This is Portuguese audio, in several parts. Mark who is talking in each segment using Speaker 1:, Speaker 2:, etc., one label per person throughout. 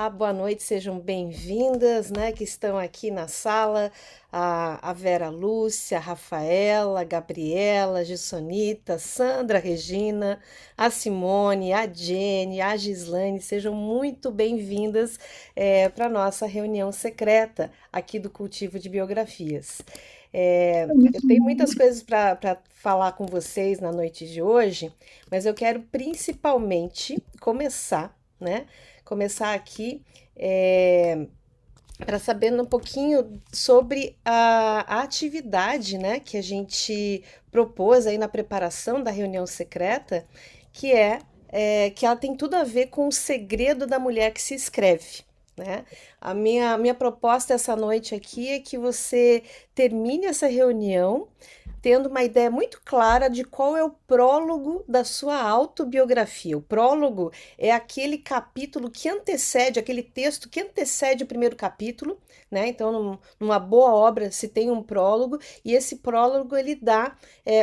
Speaker 1: Olá, boa noite, sejam bem-vindas, né, que estão aqui na sala, a Vera Lúcia, a Rafaela, a Gabriela, a Gissonita, Sandra, a Regina, a Simone, a Jenny, a Gislaine, sejam muito bem-vindas para a nossa reunião secreta aqui do Cultivo de Biografias. Eu tenho muitas coisas para falar com vocês na noite de hoje, mas eu quero principalmente começar, né? Começar aqui para saber um pouquinho sobre a atividade, né, que a gente propôs aí na preparação da reunião secreta, que que ela tem tudo a ver com o segredo da mulher que se escreve. Né? A minha proposta essa noite aqui é que você termine essa reunião tendo uma ideia muito clara de qual é o prólogo da sua autobiografia. O prólogo é aquele capítulo que antecede, aquele texto que antecede o primeiro capítulo, né? Então, numa boa obra se tem um prólogo, e esse prólogo ele dá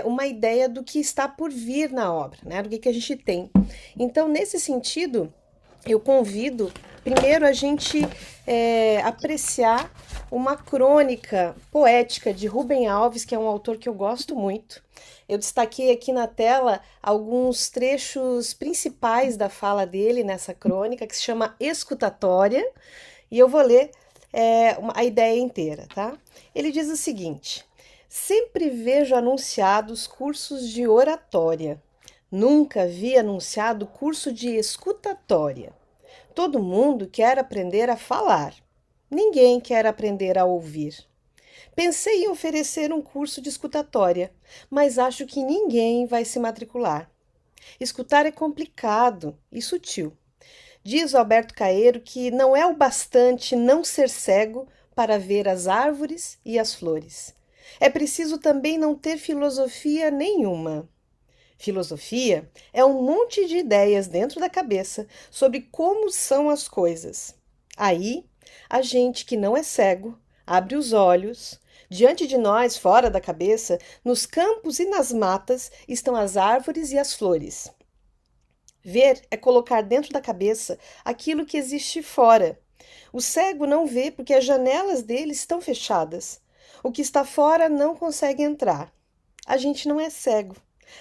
Speaker 1: uma ideia do que está por vir na obra, né? Do que a gente tem. Então, nesse sentido, eu convido primeiro a gente apreciar uma crônica poética de Rubem Alves, que é um autor que eu gosto muito. Eu destaquei aqui na tela alguns trechos principais da fala dele nessa crônica, que se chama Escutatória, e eu vou ler a ideia inteira, tá? Ele diz o seguinte: sempre vejo anunciados cursos de oratória. Nunca vi anunciado curso de escutatória. Todo mundo quer aprender a falar. Ninguém quer aprender a ouvir. Pensei em oferecer um curso de escutatória, mas acho que ninguém vai se matricular. Escutar é complicado e sutil. Diz o Alberto Caeiro que não é o bastante não ser cego para ver as árvores e as flores. É preciso também não ter filosofia nenhuma. Filosofia é um monte de ideias dentro da cabeça sobre como são as coisas. Aí, a gente que não é cego abre os olhos. Diante de nós, fora da cabeça, nos campos e nas matas, estão as árvores e as flores. Ver é colocar dentro da cabeça aquilo que existe fora. O cego não vê porque as janelas dele estão fechadas. O que está fora não consegue entrar. A gente não é cego.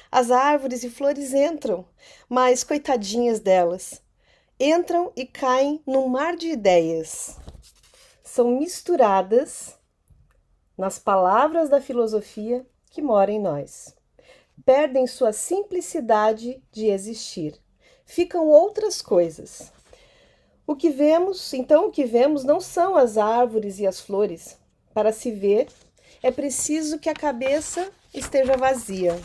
Speaker 1: As árvores e flores entram, mas coitadinhas delas, entram e caem num mar de ideias. São misturadas nas palavras da filosofia que mora em nós. Perdem sua simplicidade de existir. Ficam outras coisas. O que vemos não são as árvores e as flores. Para se ver, é preciso que a cabeça esteja vazia.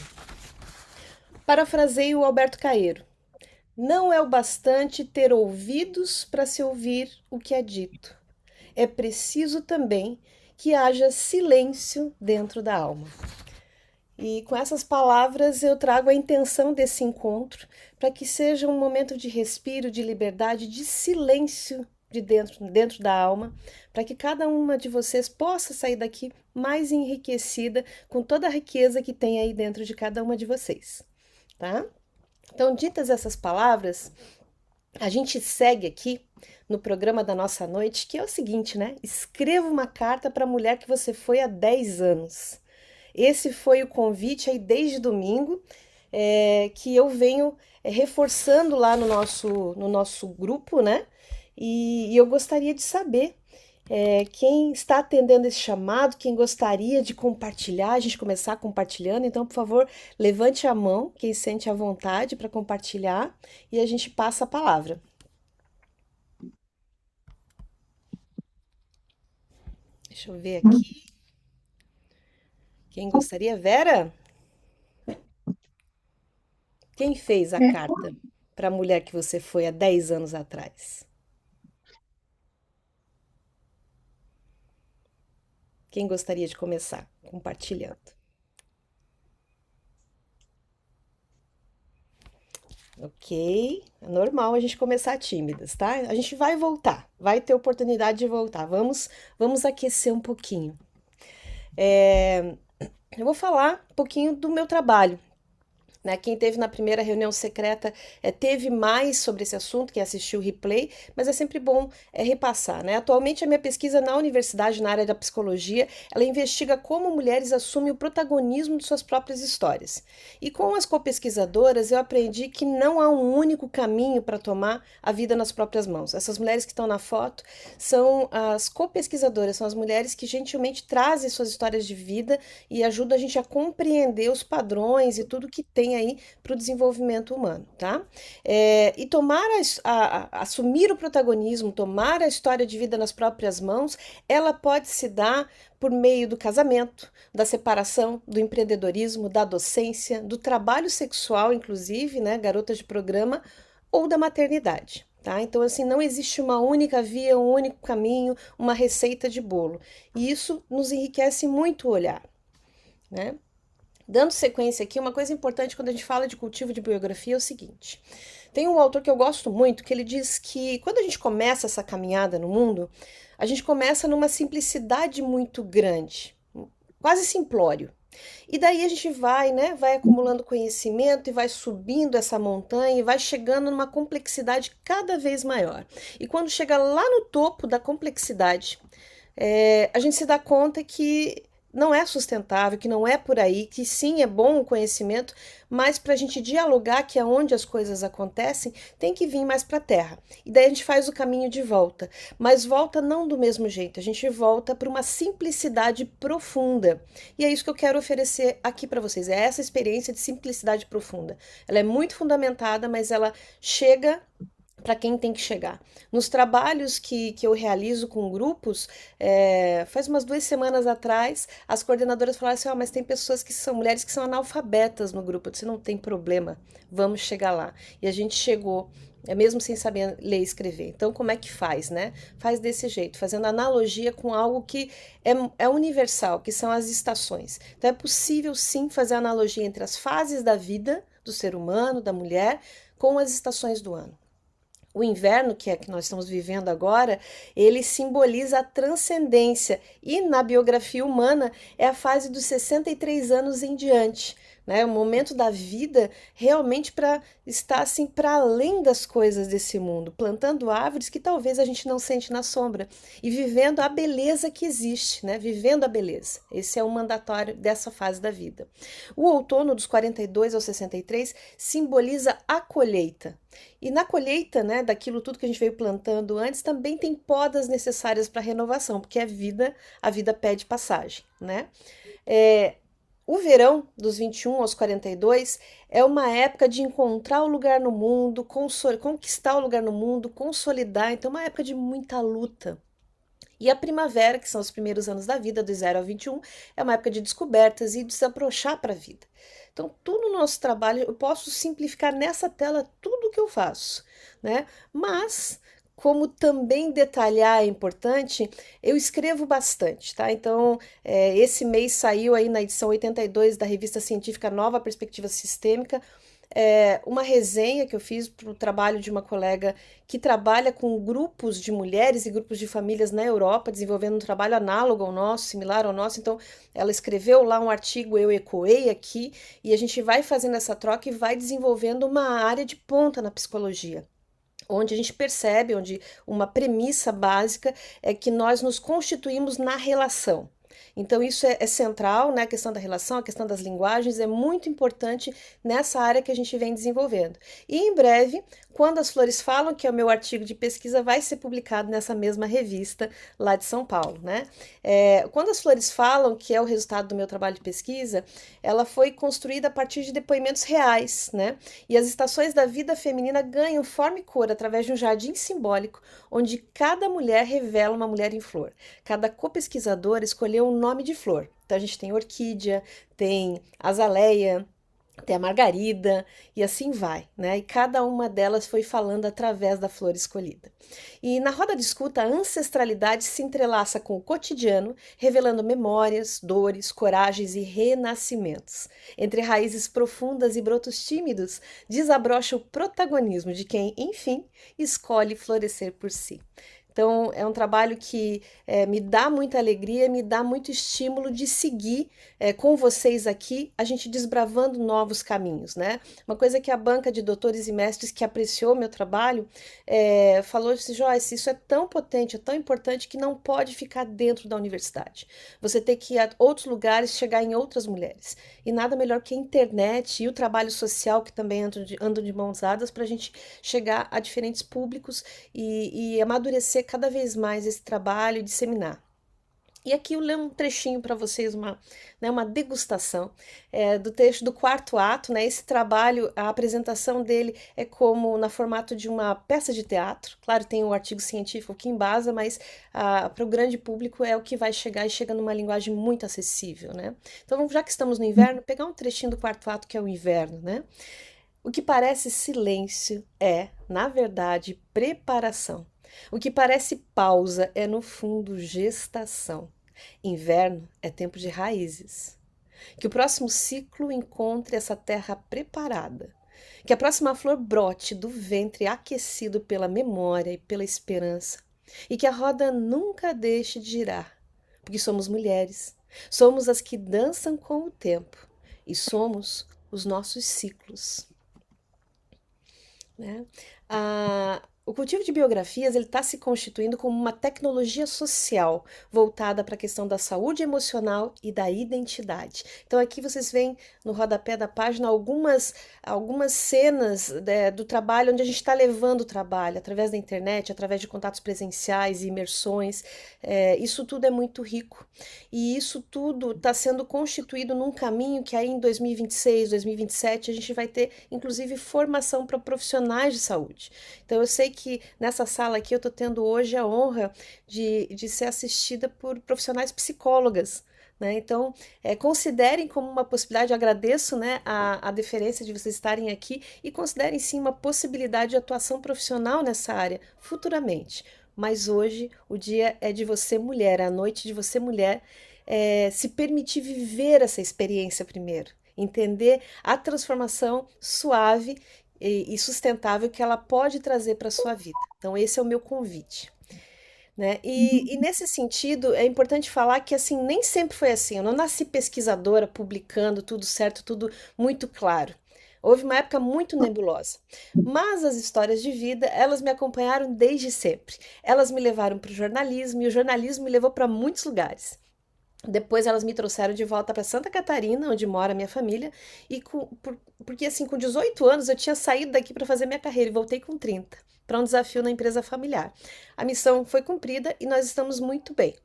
Speaker 1: Parafraseio o Alberto Caeiro. Não é o bastante ter ouvidos para se ouvir o que é dito. É preciso também que haja silêncio dentro da alma. E com essas palavras eu trago a intenção desse encontro para que seja um momento de respiro, de liberdade, de silêncio dentro da alma, para que cada uma de vocês possa sair daqui mais enriquecida com toda a riqueza que tem aí dentro de cada uma de vocês. Tá? Então, ditas essas palavras, a gente segue aqui no programa da nossa noite, que é o seguinte, né? Escreva uma carta para a mulher que você foi há 10 anos. Esse foi o convite aí desde domingo, que eu venho reforçando lá no nosso grupo, né? E eu gostaria de saber quem está atendendo esse chamado, quem gostaria de compartilhar, a gente começar compartilhando. Então, por favor, levante a mão, quem sente a vontade para compartilhar, e a gente passa a palavra. Deixa eu ver aqui. Quem gostaria? Vera? Quem fez a carta para a mulher que você foi há 10 anos atrás? Quem gostaria de começar compartilhando? Ok, é normal a gente começar tímidas, tá? A gente vai voltar, vai ter oportunidade de voltar. Vamos aquecer um pouquinho. Eu vou falar um pouquinho do meu trabalho. né? Quem teve na primeira reunião secreta teve mais sobre esse assunto, quem assistiu o replay, mas é sempre bom repassar, né? Atualmente, a minha pesquisa na universidade, na área da psicologia, ela investiga como mulheres assumem o protagonismo de suas próprias histórias. E com as co-pesquisadoras, eu aprendi que não há um único caminho para tomar a vida nas próprias mãos. Essas mulheres que estão na foto são as co-pesquisadoras, são as mulheres que gentilmente trazem suas histórias de vida e ajudam a gente a compreender os padrões e tudo que tem aí para o desenvolvimento humano, tá? E assumir o protagonismo, tomar a história de vida nas próprias mãos, ela pode se dar por meio do casamento, da separação, do empreendedorismo, da docência, do trabalho sexual, inclusive, né, garotas de programa, ou da maternidade. Tá? Então, assim, não existe uma única via, um único caminho, uma receita de bolo. E isso nos enriquece muito o olhar, né? Dando sequência aqui, uma coisa importante quando a gente fala de cultivo de biografia é o seguinte: tem um autor que eu gosto muito que ele diz que quando a gente começa essa caminhada no mundo, a gente começa numa simplicidade muito grande, quase simplório. E daí a gente vai, né, vai acumulando conhecimento e vai subindo essa montanha e vai chegando numa complexidade cada vez maior. E quando chega lá no topo da complexidade, a gente se dá conta que não é sustentável, que não é por aí, que sim, é bom o conhecimento, mas para a gente dialogar, que é onde as coisas acontecem, tem que vir mais para a terra. E daí a gente faz o caminho de volta, mas volta não do mesmo jeito, a gente volta para uma simplicidade profunda. E é isso que eu quero oferecer aqui para vocês, é essa experiência de simplicidade profunda. Ela é muito fundamentada, mas ela chega para quem tem que chegar. Nos trabalhos que eu realizo com grupos, faz umas 2 semanas atrás, as coordenadoras falaram assim: mas tem pessoas que são mulheres que são analfabetas no grupo. Eu disse: não tem problema, vamos chegar lá. E a gente chegou, mesmo sem saber ler e escrever. Então, como é que faz, né? Faz desse jeito, fazendo analogia com algo que é universal, que são as estações. Então, é possível sim fazer analogia entre as fases da vida do ser humano, da mulher, com as estações do ano. O inverno, que é que nós estamos vivendo agora, ele simboliza a transcendência e na biografia humana é a fase dos 63 anos em diante, né? O momento da vida realmente para estar assim para além das coisas desse mundo, plantando árvores que talvez a gente não sente na sombra e vivendo a beleza que existe, né? Vivendo a beleza. Esse é o mandatório dessa fase da vida. O outono dos 42 aos 63 simboliza a colheita. E na colheita, né, daquilo tudo que a gente veio plantando antes, também tem podas necessárias para renovação, porque a vida pede passagem, né? O verão, dos 21 aos 42, é uma época de encontrar o lugar no mundo, conquistar o lugar no mundo, consolidar, então é uma época de muita luta. E a primavera, que são os primeiros anos da vida, do 0 ao 21, é uma época de descobertas e de se approchar para a vida. Então, tudo no nosso trabalho, eu posso simplificar nessa tela tudo o que eu faço, né? Mas, como também detalhar é importante, eu escrevo bastante, tá? Então, esse mês saiu aí na edição 82 da revista científica Nova Perspectiva Sistêmica, uma resenha que eu fiz para o trabalho de uma colega que trabalha com grupos de mulheres e grupos de famílias na Europa, desenvolvendo um trabalho análogo ao nosso, similar ao nosso. Então, ela escreveu lá um artigo, eu ecoei aqui, e a gente vai fazendo essa troca e vai desenvolvendo uma área de ponta na psicologia, onde a gente percebe, onde uma premissa básica é que nós nos constituímos na relação. Então, isso é central, né? A questão da relação, a questão das linguagens é muito importante nessa área que a gente vem desenvolvendo. E em breve, quando as flores falam, que é o meu artigo de pesquisa, vai ser publicado nessa mesma revista lá de São Paulo, né? Quando as flores falam, que é o resultado do meu trabalho de pesquisa, ela foi construída a partir de depoimentos reais, né? E as estações da vida feminina ganham forma e cor através de um jardim simbólico, onde cada mulher revela uma mulher em flor. Cada co-pesquisadora escolheu um nome de flor. Então a gente tem orquídea, tem azaleia, tem a margarida e assim vai, né? E cada uma delas foi falando através da flor escolhida. E na roda de escuta, a ancestralidade se entrelaça com o cotidiano, revelando memórias, dores, coragens e renascimentos. Entre raízes profundas e brotos tímidos, desabrocha o protagonismo de quem, enfim, escolhe florescer por si. Então, é um trabalho que me dá muita alegria, me dá muito estímulo de seguir com vocês aqui, a gente desbravando novos caminhos, né? Uma coisa que a banca de doutores e mestres que apreciou meu trabalho falou assim, Joyce, isso é tão potente, é tão importante que não pode ficar dentro da universidade. Você tem que ir a outros lugares, chegar em outras mulheres. E nada melhor que a internet e o trabalho social, que também andam de mãos dadas, para a gente chegar a diferentes públicos e amadurecer cada vez mais esse trabalho e disseminar. E aqui eu leio um trechinho para vocês, uma degustação do texto do quarto ato, né? Esse trabalho, a apresentação dele é como na formato de uma peça de teatro. Claro, tem o artigo científico que embasa, mas para o grande público é o que vai chegar e chega numa linguagem muito acessível, né? Então, já que estamos no inverno, pegar um trechinho do quarto ato que é o inverno, né? O que parece silêncio é, na verdade, preparação. O que parece pausa é, no fundo, gestação. Inverno é tempo de raízes. Que o próximo ciclo encontre essa terra preparada. Que a próxima flor brote do ventre aquecido pela memória e pela esperança. E que a roda nunca deixe de girar. Porque somos mulheres. Somos as que dançam com o tempo. E somos os nossos ciclos. Né? O cultivo de biografias ele está se constituindo como uma tecnologia social voltada para a questão da saúde emocional e da identidade. Então aqui vocês veem no rodapé da página algumas cenas do trabalho onde a gente está levando o trabalho através da internet, através de contatos presenciais e imersões. Isso tudo é muito rico e isso tudo está sendo constituído num caminho que aí em 2026, 2027 a gente vai ter inclusive formação para profissionais de saúde. Então eu sei que nessa sala aqui eu estou tendo hoje a honra de ser assistida por profissionais psicólogas, né? Então, considerem como uma possibilidade, agradeço, né, a deferência de vocês estarem aqui e considerem sim uma possibilidade de atuação profissional nessa área futuramente. Mas hoje o dia é de você mulher, a noite de você mulher se permitir viver essa experiência primeiro, entender a transformação suave e sustentável que ela pode trazer para a sua vida. Então, esse é o meu convite. Né? E nesse sentido, é importante falar que assim nem sempre foi assim. Eu não nasci pesquisadora, publicando tudo certo, tudo muito claro. Houve uma época muito nebulosa. Mas as histórias de vida, elas me acompanharam desde sempre. Elas me levaram para o jornalismo e o jornalismo me levou para muitos lugares. Depois elas me trouxeram de volta para Santa Catarina, onde mora a minha família, e porque assim, com 18 anos eu tinha saído daqui para fazer minha carreira e voltei com 30 para um desafio na empresa familiar. A missão foi cumprida e nós estamos muito bem.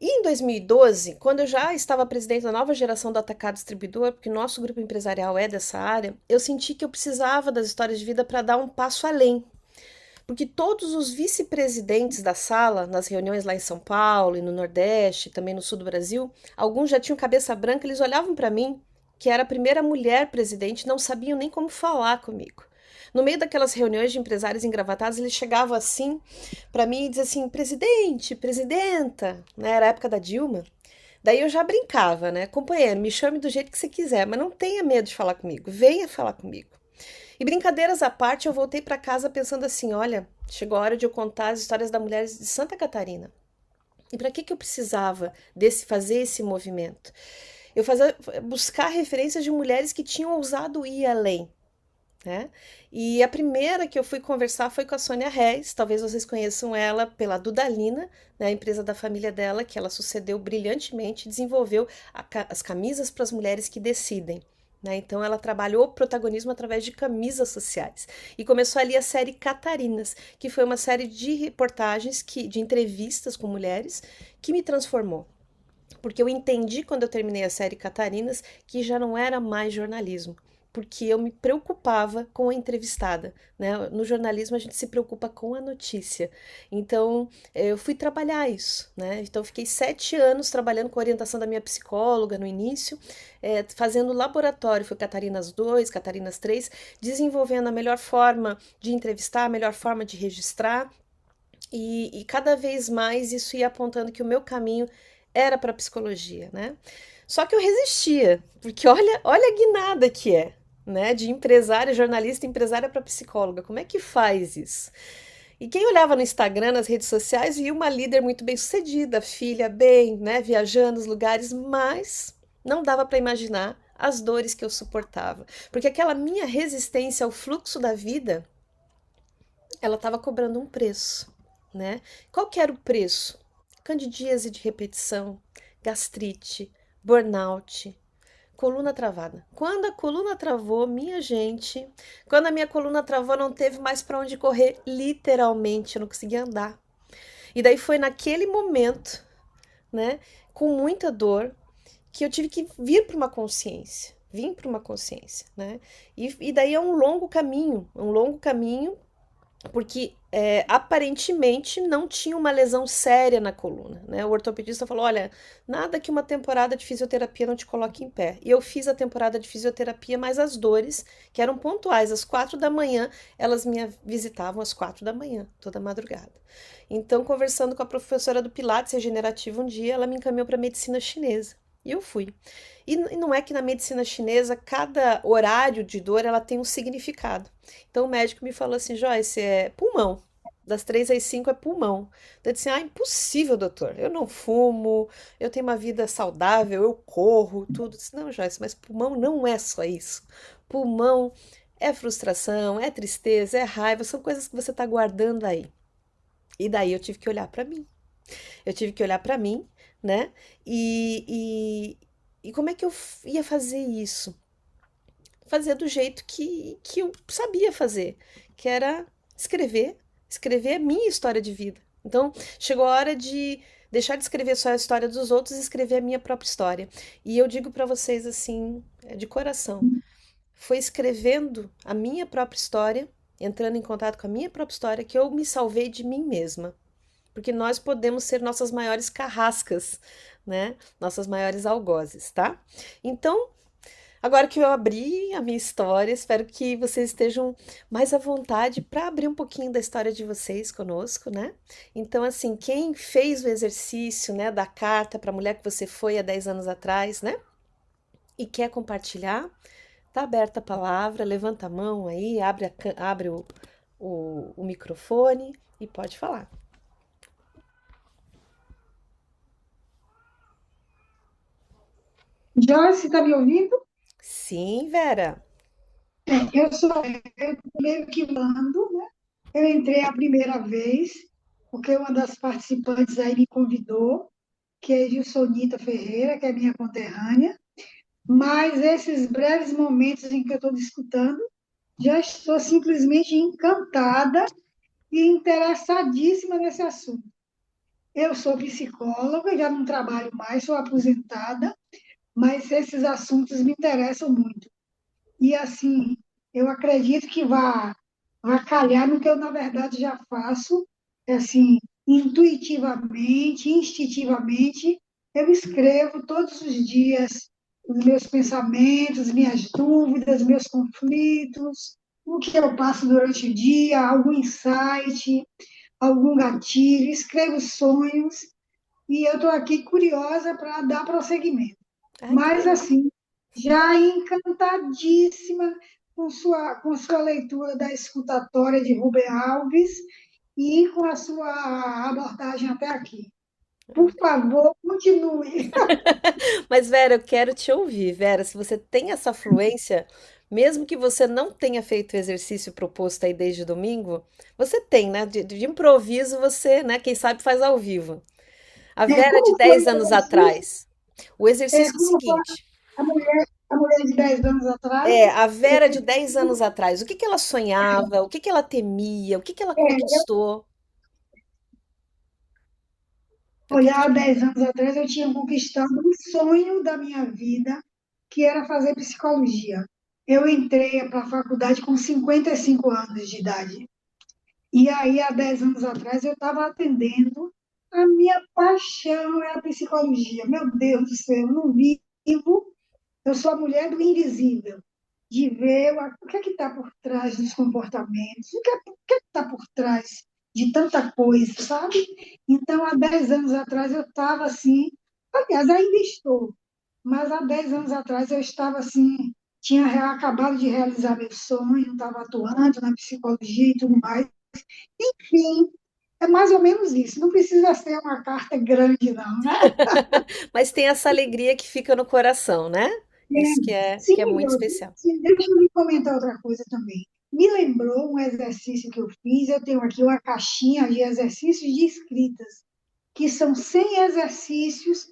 Speaker 1: E em 2012, quando eu já estava presidente da nova geração do Atacado Distribuidor, porque nosso grupo empresarial é dessa área, eu senti que eu precisava das histórias de vida para dar um passo além, porque todos os vice-presidentes da sala, nas reuniões lá em São Paulo e no Nordeste, também no Sul do Brasil, alguns já tinham cabeça branca, eles olhavam para mim, que era a primeira mulher presidente, não sabiam nem como falar comigo. No meio daquelas reuniões de empresários engravatados, eles chegavam assim para mim e diziam assim, presidente, presidenta, né? Era a época da Dilma. Daí eu já brincava, né? Companheiro, me chame do jeito que você quiser, mas não tenha medo de falar comigo, venha falar comigo. E brincadeiras à parte, eu voltei para casa pensando assim, olha, chegou a hora de eu contar as histórias das mulheres de Santa Catarina. E para que eu precisava fazer esse movimento? Eu buscar referências de mulheres que tinham ousado ir além, né? E a primeira que eu fui conversar foi com a Sônia Reis, talvez vocês conheçam ela pela Dudalina, né, a empresa da família dela, que ela sucedeu brilhantemente, desenvolveu as camisas para as mulheres que decidem. Né? Então ela trabalhou o protagonismo através de camisas sociais e começou ali a série Catarinas, que foi uma série de reportagens, de entrevistas com mulheres, que me transformou. Porque eu entendi quando eu terminei a série Catarinas que já não era mais jornalismo, porque eu me preocupava com a entrevistada, né? No jornalismo a gente se preocupa com a notícia. Então eu fui trabalhar isso, né? Então eu fiquei 7 anos trabalhando com a orientação da minha psicóloga no início, fazendo laboratório, foi Catarinas 2, Catarinas 3, desenvolvendo a melhor forma de entrevistar, a melhor forma de registrar, e cada vez mais isso ia apontando que o meu caminho era para a psicologia, né? Só que eu resistia, porque olha a guinada que é, né? De empresária, jornalista, empresária para psicóloga. Como é que faz isso? E quem olhava no Instagram, nas redes sociais, via uma líder muito bem-sucedida, filha bem, né, viajando os lugares, mas não dava para imaginar as dores que eu suportava, porque aquela minha resistência ao fluxo da vida, ela estava cobrando um preço, né? Qual que era o preço? Candidíase de repetição, gastrite, burnout, coluna travada. Quando a coluna travou, minha gente, quando a minha coluna travou, não teve mais para onde correr, literalmente, eu não conseguia andar. E daí foi naquele momento, né, com muita dor, que eu tive que vir para uma consciência. Vim para uma consciência, né? E daí é um longo caminho porque aparentemente não tinha uma lesão séria na coluna, né? O ortopedista falou: olha, nada que uma temporada de fisioterapia não te coloque em pé. E eu fiz a temporada de fisioterapia, mas as dores, que eram pontuais, às 4 da manhã, elas me visitavam às 4 da manhã, toda madrugada. Então, conversando com a professora do Pilates regenerativo um dia, ela me encaminhou para medicina chinesa. E eu fui. E não é que na medicina chinesa, cada horário de dor ela tem um significado. Então o médico me falou assim, Joyce, é pulmão. Das 3 às 5 é pulmão. Então, eu disse, impossível, doutor. Eu não fumo, eu tenho uma vida saudável, eu corro, tudo. Eu disse, não, Joyce, mas pulmão não é só isso. Pulmão é frustração, é tristeza, é raiva, são coisas que você está guardando aí. E daí eu tive que olhar para mim. Eu tive que olhar para mim, né? E como é que eu ia fazer isso? Fazer do jeito que eu sabia fazer, que era escrever, escrever a minha história de vida. Então, chegou a hora de deixar de escrever só a história dos outros e escrever a minha própria história. E eu digo para vocês assim, de coração, foi escrevendo a minha própria história, entrando em contato com a minha própria história, que eu me salvei de mim mesma. Porque nós podemos ser nossas maiores carrascas, né? Nossas maiores algozes, tá? Então, agora que eu abri a minha história, espero que vocês estejam mais à vontade para abrir um pouquinho da história de vocês conosco, né? Então, assim, quem fez o exercício, né, da carta para a mulher que você foi há 10 anos atrás, né? E quer compartilhar, tá aberta a palavra, levanta a mão aí, abre o microfone e pode falar.
Speaker 2: Joyce, está me ouvindo?
Speaker 1: Sim, Vera.
Speaker 2: Eu sou eu tô meio que mando, né? Eu entrei a primeira vez, porque uma das participantes aí me convidou, que é Gilsonita Ferreira, que é minha conterrânea, mas esses breves momentos em que eu estou discutando, já estou simplesmente encantada e interessadíssima nesse assunto. Eu sou psicóloga, já não trabalho mais, sou aposentada, mas esses assuntos me interessam muito. E assim, eu acredito que vai calhar no que eu, na verdade, já faço, assim, intuitivamente, instintivamente, eu escrevo todos os dias os meus pensamentos, minhas dúvidas, meus conflitos, o que eu passo durante o dia, algum insight, algum gatilho, escrevo sonhos, e eu estou aqui curiosa para dar prosseguimento.
Speaker 1: Ai, que
Speaker 2: Mas,
Speaker 1: legal.
Speaker 2: assim, já encantadíssima com sua leitura da escutatória de Rubem Alves e com a sua abordagem até aqui. Por favor, continue.
Speaker 1: Mas, Vera, eu quero te ouvir. Vera, se você tem essa fluência, mesmo que você não tenha feito o exercício proposto aí desde domingo, você tem, né? De improviso, você, né? Quem sabe faz ao vivo. A Vera
Speaker 2: Como
Speaker 1: de
Speaker 2: foi
Speaker 1: 10
Speaker 2: o
Speaker 1: anos
Speaker 2: exercício?
Speaker 1: atrás. O exercício é o
Speaker 2: Como foi
Speaker 1: seguinte:
Speaker 2: a mulher de 10 anos atrás?
Speaker 1: a Vera de 10 anos atrás, o que que ela sonhava, o que que ela temia, o que que ela
Speaker 2: É,
Speaker 1: conquistou? Eu quero
Speaker 2: olhar
Speaker 1: te
Speaker 2: há
Speaker 1: ouvir.
Speaker 2: 10 anos atrás, eu tinha conquistado um sonho da minha vida, que era fazer psicologia. Eu entrei para a faculdade com 55 anos de idade. E aí, há 10 anos atrás, eu estava atendendo. A minha paixão é a psicologia. Meu Deus do céu, eu não vivo. Eu sou a mulher do invisível, de ver o que é que está por trás dos comportamentos, o que é que está por trás de tanta coisa, sabe? Então, há 10 anos atrás, eu estava assim. Aliás, ainda estou. Mas há 10 anos atrás, eu estava assim. Tinha acabado de realizar meu sonho, estava atuando na psicologia e tudo mais. Enfim, é mais ou menos isso. Não precisa ser uma carta grande, não, né?
Speaker 1: Mas tem essa alegria que fica no coração, né? Isso
Speaker 2: Sim,
Speaker 1: que é muito especial.
Speaker 2: sim, deixa eu lhe comentar outra coisa também. Me lembrou um exercício que eu fiz. Eu tenho aqui uma caixinha de exercícios de escritas, que são 100 exercícios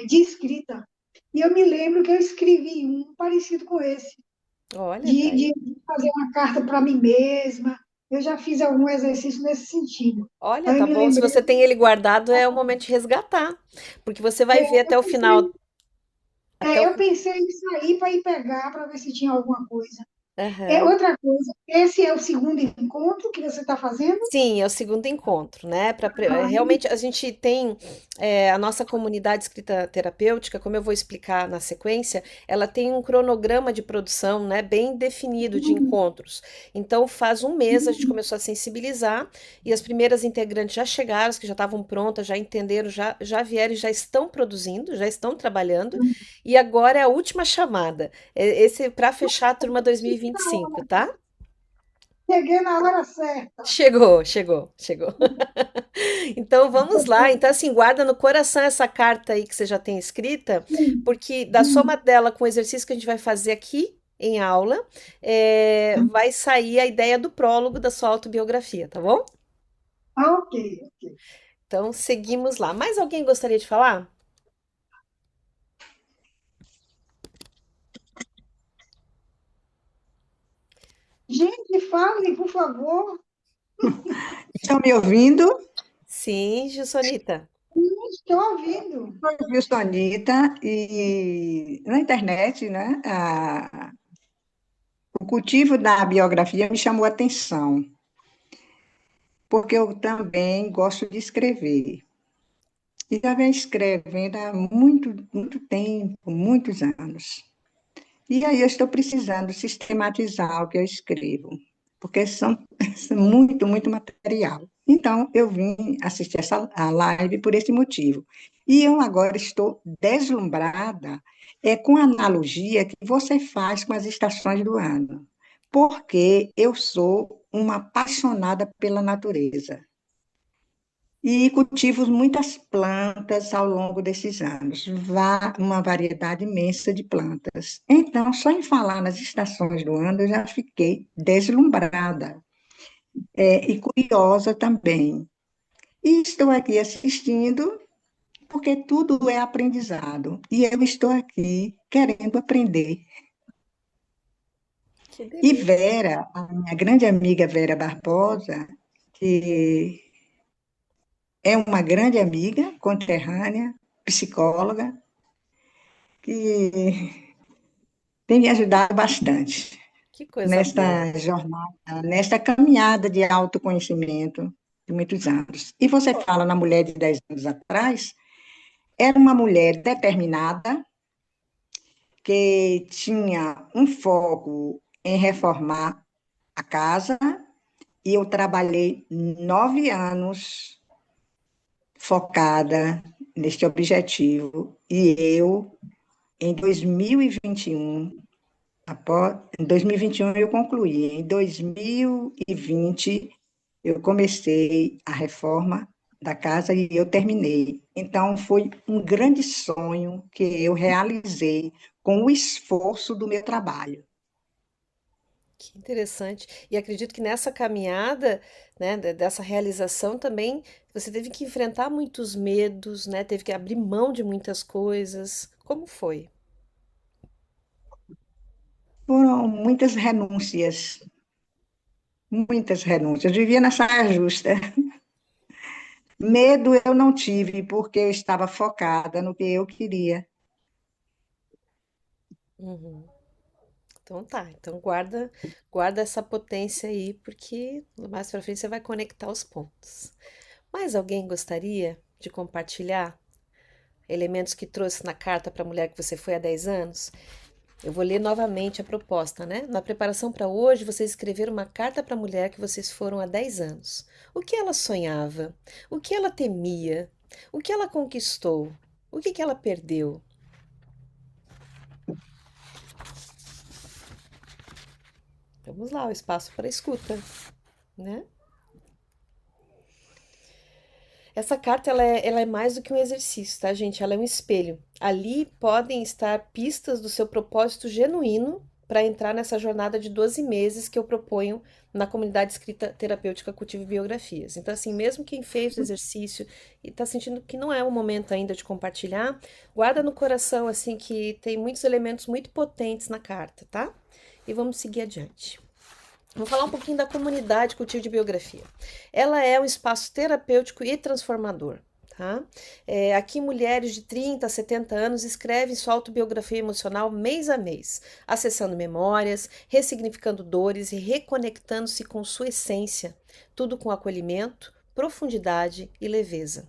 Speaker 2: de escrita. E eu me lembro que eu escrevi um parecido com esse,
Speaker 1: Olha, tá aí.
Speaker 2: de fazer uma carta para mim mesma. Eu já fiz algum exercício nesse sentido.
Speaker 1: Olha,
Speaker 2: Aí eu
Speaker 1: tá
Speaker 2: me
Speaker 1: bom. Se
Speaker 2: lembrei,
Speaker 1: você tem ele guardado, é o momento de resgatar, porque você vai ver até o final, até o
Speaker 2: eu
Speaker 1: fi-
Speaker 2: pensei em sair para ir pegar para ver se tinha alguma coisa.
Speaker 1: Aham.
Speaker 2: Outra coisa, esse é o segundo encontro que você está fazendo?
Speaker 1: Sim, é o segundo encontro, né?
Speaker 2: Ah,
Speaker 1: Realmente a gente tem a nossa comunidade escrita terapêutica, como eu vou explicar na sequência, ela tem um cronograma de produção, né, bem definido de encontros. Então, faz um mês a gente começou a sensibilizar e as primeiras integrantes já chegaram, as que já estavam prontas, já entenderam, já vieram e já estão produzindo, já estão trabalhando. E agora é a última chamada. Esse para fechar a turma 2025, tá?
Speaker 2: cheguei na hora certa.
Speaker 1: Chegou. Então vamos lá. Então, assim, guarda no coração essa carta aí que você já tem escrita, porque da soma dela com o exercício que a gente vai fazer aqui em aula, vai sair a ideia do prólogo da sua autobiografia, tá bom?
Speaker 2: Ah, ok, ok.
Speaker 1: Então, seguimos lá. Mais alguém gostaria de falar?
Speaker 2: Gente, fale, por favor.
Speaker 3: Estão me ouvindo?
Speaker 1: Sim, Jussonita.
Speaker 2: Estou ouvindo.
Speaker 3: Eu vi o Anitta e na internet, né? O cultivo da biografia me chamou a atenção, porque eu também gosto de escrever. E já venho escrevendo há muito tempo, muitos anos. E aí eu estou precisando sistematizar o que eu escrevo, porque são muito material. Então, eu vim assistir a live por esse motivo. E eu agora estou deslumbrada com a analogia que você faz com as estações do ano, porque eu sou uma apaixonada pela natureza. E cultivo muitas plantas ao longo desses anos, uma variedade imensa de plantas. Então, só em falar nas estações do ano, eu já fiquei deslumbrada, e curiosa também. E estou aqui assistindo, porque tudo é aprendizado. E eu estou aqui querendo aprender.
Speaker 1: Que
Speaker 3: E
Speaker 1: delícia.
Speaker 3: Vera, a minha grande amiga Vera Barbosa, que é uma grande amiga, conterrânea, psicóloga, que tem me ajudado bastante
Speaker 1: Que coisa boa.
Speaker 3: nesta jornada, nesta caminhada de autoconhecimento de muitos anos. E você fala na mulher de 10 anos atrás, era uma mulher determinada, que tinha um foco em reformar a casa, e eu trabalhei 9 anos focada neste objetivo, e eu, em 2021, em 2021 eu concluí. Em 2020 eu comecei a reforma da casa e eu terminei. Então foi um grande sonho que eu realizei com o esforço do meu trabalho.
Speaker 1: Que interessante. E acredito que nessa caminhada, né, dessa realização também, você teve que enfrentar muitos medos, né? Teve que abrir mão de muitas coisas. Como foi?
Speaker 3: Foram muitas renúncias. Vivia na saia justa. Medo eu não tive, porque eu estava focada no que eu queria.
Speaker 1: Uhum. Então tá, então guarda essa potência aí, porque mais pra frente você vai conectar os pontos. Mais alguém gostaria de compartilhar elementos que trouxe na carta para a mulher que você foi há 10 anos? Eu vou ler novamente a proposta, né? Na preparação para hoje, vocês escreveram uma carta para a mulher que vocês foram há 10 anos. O que ela sonhava? O que ela temia? O que ela conquistou? O que ela perdeu? Vamos lá, o espaço para escuta, né? Essa carta ela é mais do que um exercício, tá, gente? Ela é um espelho. Ali podem estar pistas do seu propósito genuíno para entrar nessa jornada de 12 meses que eu proponho na comunidade escrita terapêutica Cultive Biografias. Então, assim, mesmo quem fez o exercício e está sentindo que não é o momento ainda de compartilhar, guarda no coração, assim, que tem muitos elementos muito potentes na carta, tá? E vamos seguir adiante. Vou falar um pouquinho da comunidade Cultivo de Biografia. Ela é um espaço terapêutico e transformador. Tá? Aqui, mulheres de 30 a 70 anos escrevem sua autobiografia emocional mês a mês, acessando memórias, ressignificando dores e reconectando-se com sua essência, tudo com acolhimento, profundidade e leveza.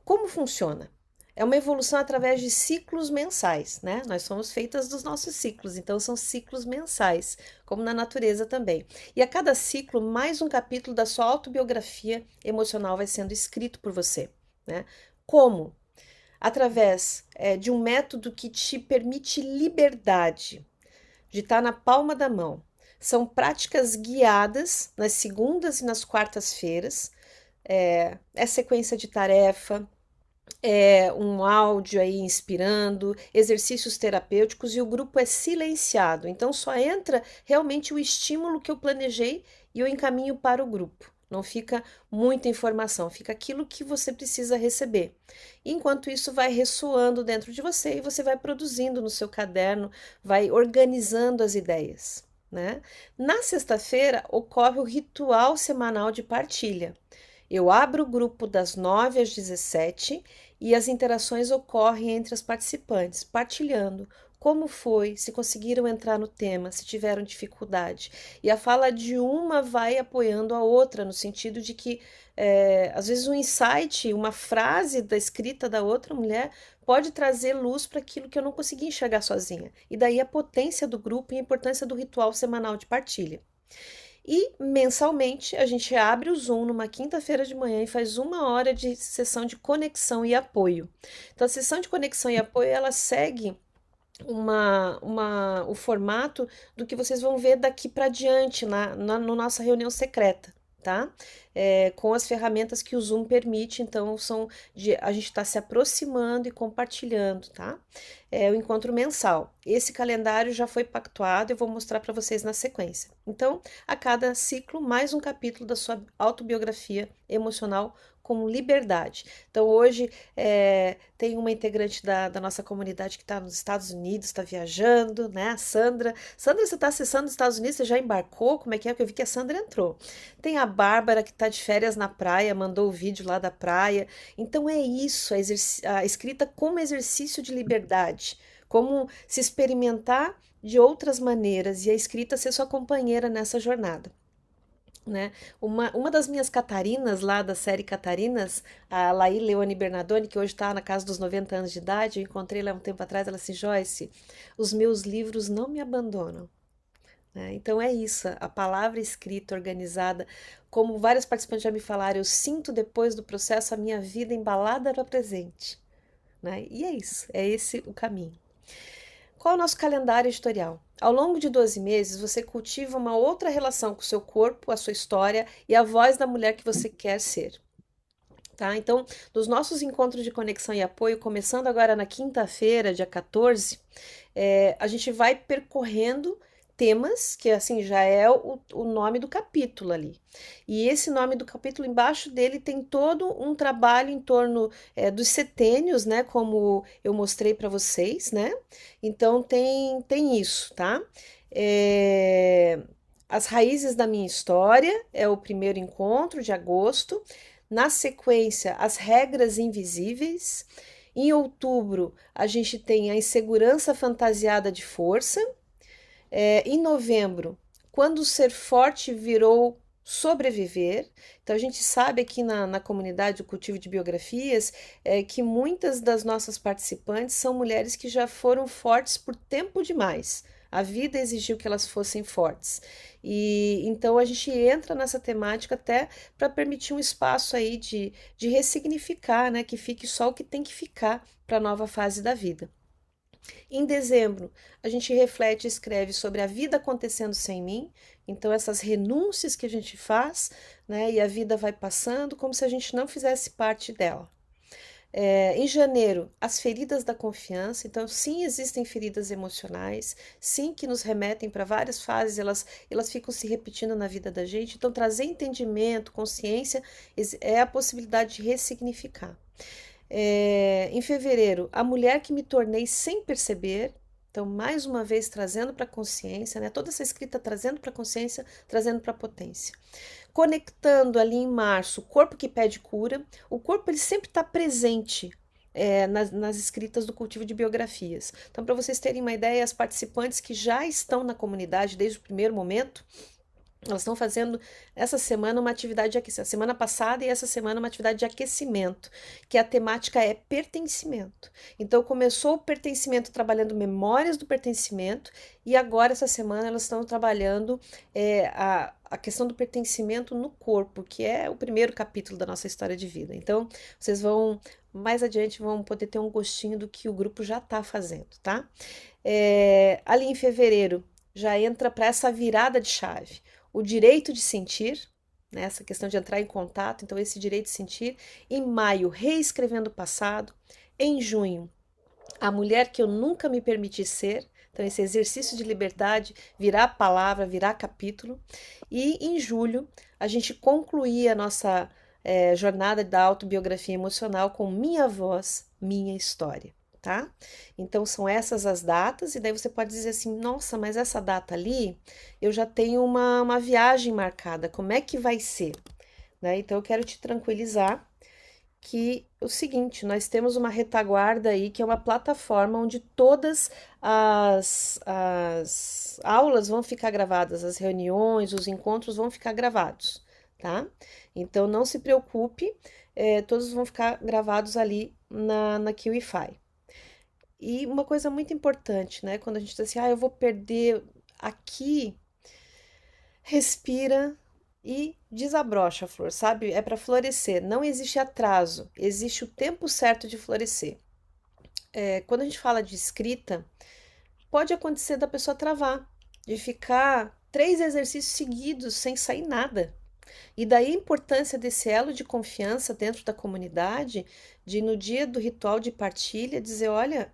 Speaker 1: Como funciona? É uma evolução através de ciclos mensais, né? Nós somos feitas dos nossos ciclos, então são ciclos mensais, como na natureza também. E a cada ciclo, mais um capítulo da sua autobiografia emocional vai sendo escrito por você, né? Como? Através de um método que te permite liberdade, de estar na palma da mão. São práticas guiadas nas segundas e nas quartas-feiras, é sequência de tarefa, um áudio aí inspirando, exercícios terapêuticos e o grupo é silenciado. Então só entra realmente o estímulo que eu planejei e eu encaminho para o grupo. Não fica muita informação, fica aquilo que você precisa receber. Enquanto isso vai ressoando dentro de você e você vai produzindo no seu caderno, vai organizando as ideias, né? Na sexta-feira ocorre o ritual semanal de partilha. Eu abro o grupo das 9 às 17 e as interações ocorrem entre as participantes, partilhando como foi, se conseguiram entrar no tema, se tiveram dificuldade. E a fala de uma vai apoiando a outra, no sentido de que, às vezes, um insight, uma frase da escrita da outra mulher pode trazer luz para aquilo que eu não consegui enxergar sozinha. E daí a potência do grupo e a importância do ritual semanal de partilha. E mensalmente a gente abre o Zoom numa quinta-feira de manhã e faz 1 hora de sessão de conexão e apoio. Então, a sessão de conexão e apoio ela segue o formato do que vocês vão ver daqui para diante no nossa reunião secreta, tá? Com as ferramentas que o Zoom permite, então a gente está se aproximando e compartilhando, tá? O encontro mensal. Esse calendário já foi pactuado, eu vou mostrar para vocês na sequência. Então, a cada ciclo, mais um capítulo da sua autobiografia emocional com liberdade. Então, hoje tem uma integrante da nossa comunidade que está nos Estados Unidos, está viajando, né? A Sandra. Sandra, você está acessando os Estados Unidos? Você já embarcou? Como é que é? Porque eu vi que a Sandra entrou. Tem a Bárbara, que está de férias na praia, mandou o vídeo lá da praia. Então, é isso, a escrita como exercício de liberdade, como se experimentar de outras maneiras e a escrita ser sua companheira nessa jornada. Né? Uma das minhas Catarinas, lá da série Catarinas, a Laí Leone Bernardoni, que hoje está na casa dos 90 anos de idade, eu encontrei ela um tempo atrás, ela assim, Joyce, os meus livros não me abandonam. Né? Então é isso, a palavra escrita, organizada, como vários participantes já me falaram, eu sinto depois do processo a minha vida embalada para presente. Né? E é isso, é esse o caminho. Qual é o nosso calendário editorial? Ao longo de 12 meses, você cultiva uma outra relação com o seu corpo, a sua história e a voz da mulher que você quer ser. Tá? Então, nos nossos encontros de conexão e apoio, começando agora na quinta-feira, dia 14, a gente vai percorrendo temas, que assim já é o nome do capítulo ali. E esse nome do capítulo, embaixo dele, tem todo um trabalho em torno dos setênios, né? Como eu mostrei para vocês, né? Então tem isso, tá? As raízes da minha história é o primeiro encontro de agosto. Na sequência, as regras invisíveis. Em outubro, a gente tem a insegurança fantasiada de força. Em novembro, quando ser forte virou sobreviver. Então, a gente sabe aqui na comunidade do Cultivo de Biografias que muitas das nossas participantes são mulheres que já foram fortes por tempo demais. A vida exigiu que elas fossem fortes. E então a gente entra nessa temática até para permitir um espaço aí de ressignificar, né? Que fique só o que tem que ficar para a nova fase da vida. Em dezembro, a gente reflete e escreve sobre a vida acontecendo sem mim, então essas renúncias que a gente faz, né, e a vida vai passando como se a gente não fizesse parte dela. Em janeiro, as feridas da confiança. Então, sim, existem feridas emocionais, sim, que nos remetem para várias fases, elas ficam se repetindo na vida da gente. Então, trazer entendimento, consciência, é a possibilidade de ressignificar. Em fevereiro, a mulher que me tornei sem perceber. Então, mais uma vez, trazendo para a consciência, né? Toda essa escrita trazendo para a consciência, trazendo para a potência. Conectando ali em março, o corpo que pede cura. O corpo ele sempre está presente nas escritas do cultivo de biografias. Então, para vocês terem uma ideia, as participantes que já estão na comunidade desde o primeiro momento, elas estão fazendo essa semana uma atividade de aquecimento, semana passada e essa semana uma atividade de aquecimento, que a temática é pertencimento. Então começou o pertencimento trabalhando memórias do pertencimento e agora essa semana elas estão trabalhando a questão do pertencimento no corpo, que é o primeiro capítulo da nossa história de vida. Então vocês vão mais adiante vão poder ter um gostinho do que o grupo já está fazendo, tá? Ali em fevereiro já entra para essa virada de chave. O direito de sentir, né, essa questão de entrar em contato, então esse direito de sentir. Em maio, reescrevendo o passado. Em junho, a mulher que eu nunca me permiti ser, então esse exercício de liberdade virar palavra, virar capítulo. E em julho, a gente concluía a nossa jornada da autobiografia emocional com Minha Voz, Minha História. Tá? Então são essas as datas, e daí você pode dizer assim: nossa, mas essa data ali eu já tenho uma viagem marcada, como é que vai ser? Né? Então eu quero te tranquilizar que o seguinte, nós temos uma retaguarda aí que é uma plataforma onde todas as aulas vão ficar gravadas, as reuniões, os encontros vão ficar gravados, tá? Então não se preocupe, todos vão ficar gravados ali na QIFI. E uma coisa muito importante, né? Quando a gente diz assim, eu vou perder aqui, respira e desabrocha a flor, sabe? É para florescer, não existe atraso, existe o tempo certo de florescer. Quando a gente fala de escrita, pode acontecer da pessoa travar, de ficar 3 exercícios seguidos sem sair nada. E daí a importância desse elo de confiança dentro da comunidade, de no dia do ritual de partilha dizer, olha,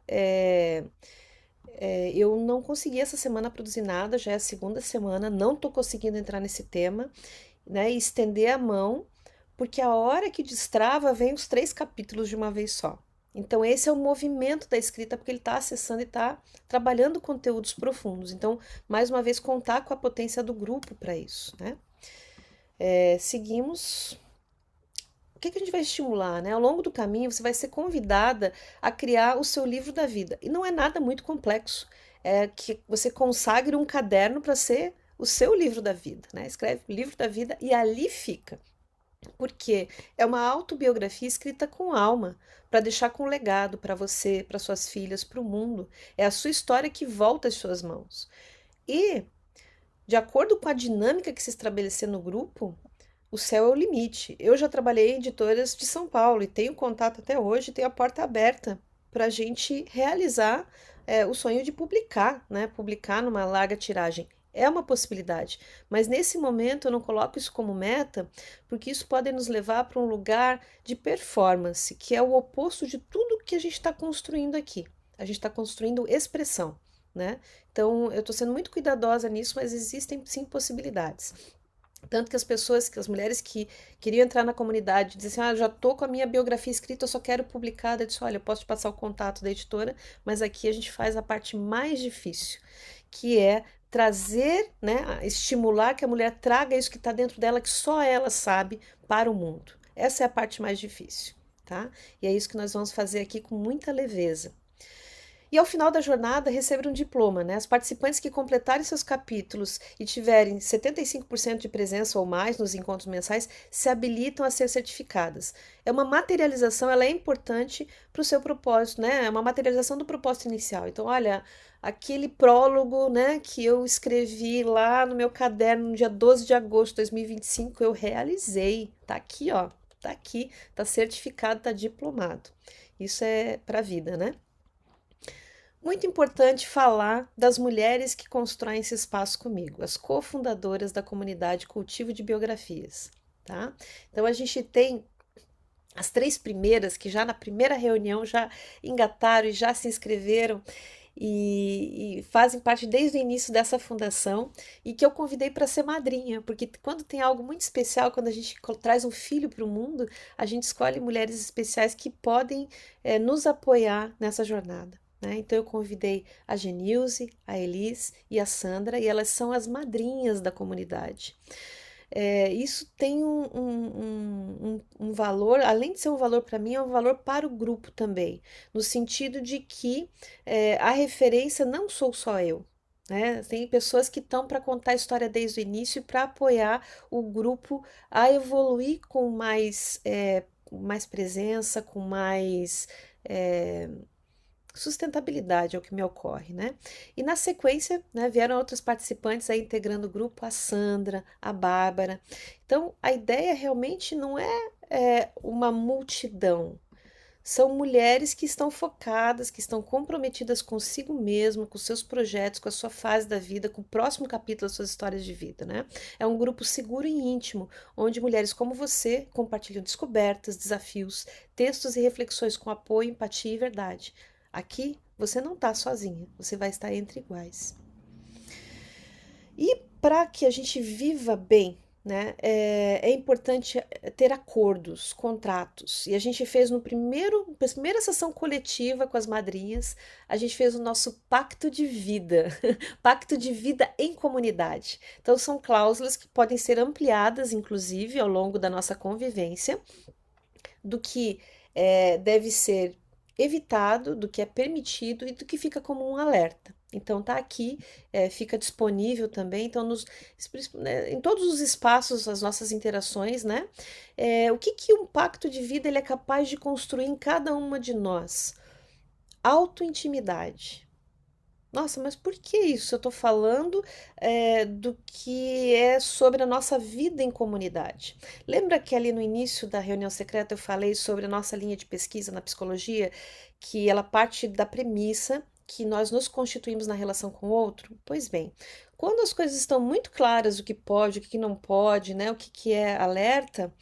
Speaker 1: eu não consegui essa semana produzir nada, já é a segunda semana, não estou conseguindo entrar nesse tema, né? E estender a mão, porque a hora que destrava vem os 3 capítulos de uma vez só. Então, esse é o movimento da escrita, porque ele está acessando e está trabalhando conteúdos profundos. Então, mais uma vez, contar com a potência do grupo para isso, né? Seguimos. O que a gente vai estimular, né? Ao longo do caminho, você vai ser convidada a criar o seu livro da vida. E não é nada muito complexo. É que você consagre um caderno para ser o seu livro da vida, né? Escreve o livro da vida e ali fica. Porque é uma autobiografia escrita com alma, para deixar com legado para você, para suas filhas, para o mundo. É a sua história que volta às suas mãos. E de acordo com a dinâmica que se estabelecer no grupo, o céu é o limite. Eu já trabalhei em editoras de São Paulo e tenho contato até hoje, tenho a porta aberta para a gente realizar o sonho de publicar, né? Publicar numa larga tiragem. É uma possibilidade, mas nesse momento eu não coloco isso como meta, porque isso pode nos levar para um lugar de performance, que é o oposto de tudo que a gente está construindo aqui. A gente está construindo expressão, né? Então, eu estou sendo muito cuidadosa nisso, mas existem sim possibilidades. Tanto que as mulheres que queriam entrar na comunidade, dizem assim, eu já estou com a minha biografia escrita, eu só quero publicar. Eu disse, olha, eu posso te passar o contato da editora, mas aqui a gente faz a parte mais difícil, que é trazer, né, estimular que a mulher traga isso que está dentro dela, que só ela sabe, para o mundo. Essa é a parte mais difícil, tá? E é isso que nós vamos fazer aqui com muita leveza. E ao final da jornada receber um diploma, né? As participantes que completarem seus capítulos e tiverem 75% de presença ou mais nos encontros mensais se habilitam a ser certificadas. É uma materialização, ela é importante para o seu propósito, né? É uma materialização do propósito inicial. Então, olha, aquele prólogo, né, que eu escrevi lá no meu caderno no dia 12 de agosto de 2025, eu realizei. Tá aqui, ó. Tá aqui, tá certificado, tá diplomado. Isso é para a vida, né? Muito importante falar das mulheres que constroem esse espaço comigo, as cofundadoras da comunidade Cultivo de Biografias, tá? Então a gente tem as três primeiras que já na primeira reunião já engataram e já se inscreveram e fazem parte desde o início dessa fundação e que eu convidei para ser madrinha, porque quando tem algo muito especial, quando a gente traz um filho para o mundo, a gente escolhe mulheres especiais que podem nos apoiar nessa jornada. Né? Então eu convidei a Genilze, a Elis e a Sandra e elas são as madrinhas da comunidade. Isso tem um valor, além de ser um valor para mim, é um valor para o grupo também, no sentido de que a referência não sou só eu. Né? Tem pessoas que estão para contar a história desde o início e para apoiar o grupo a evoluir com mais presença, com mais é, sustentabilidade é o que me ocorre, né? E na sequência, né, vieram outros participantes aí integrando o grupo, a Sandra, a Bárbara. Então, a ideia realmente não é uma multidão. São mulheres que estão focadas, que estão comprometidas consigo mesmo, com seus projetos, com a sua fase da vida, com o próximo capítulo das suas histórias de vida, né? É um grupo seguro e íntimo, onde mulheres como você compartilham descobertas, desafios, textos e reflexões com apoio, empatia e verdade. Aqui você não está sozinha, você vai estar entre iguais. E para que a gente viva bem, né, é importante ter acordos, contratos. E a gente fez na primeira sessão coletiva com as madrinhas, a gente fez o nosso pacto de vida, pacto de vida em comunidade. Então, são cláusulas que podem ser ampliadas, inclusive, ao longo da nossa convivência, do que deve ser evitado, do que é permitido e do que fica como um alerta. Então tá aqui, fica disponível também, então né, em todos os espaços, as nossas interações, né? O que que um pacto de vida ele é capaz de construir em cada uma de nós? Autointimidade. Nossa, mas por que isso? Eu estou falando do que é sobre a nossa vida em comunidade. Lembra que ali no início da reunião secreta eu falei sobre a nossa linha de pesquisa na psicologia, que ela parte da premissa que nós nos constituímos na relação com o outro? Pois bem, quando as coisas estão muito claras, o que pode, o que não pode, né, o que que é alerta,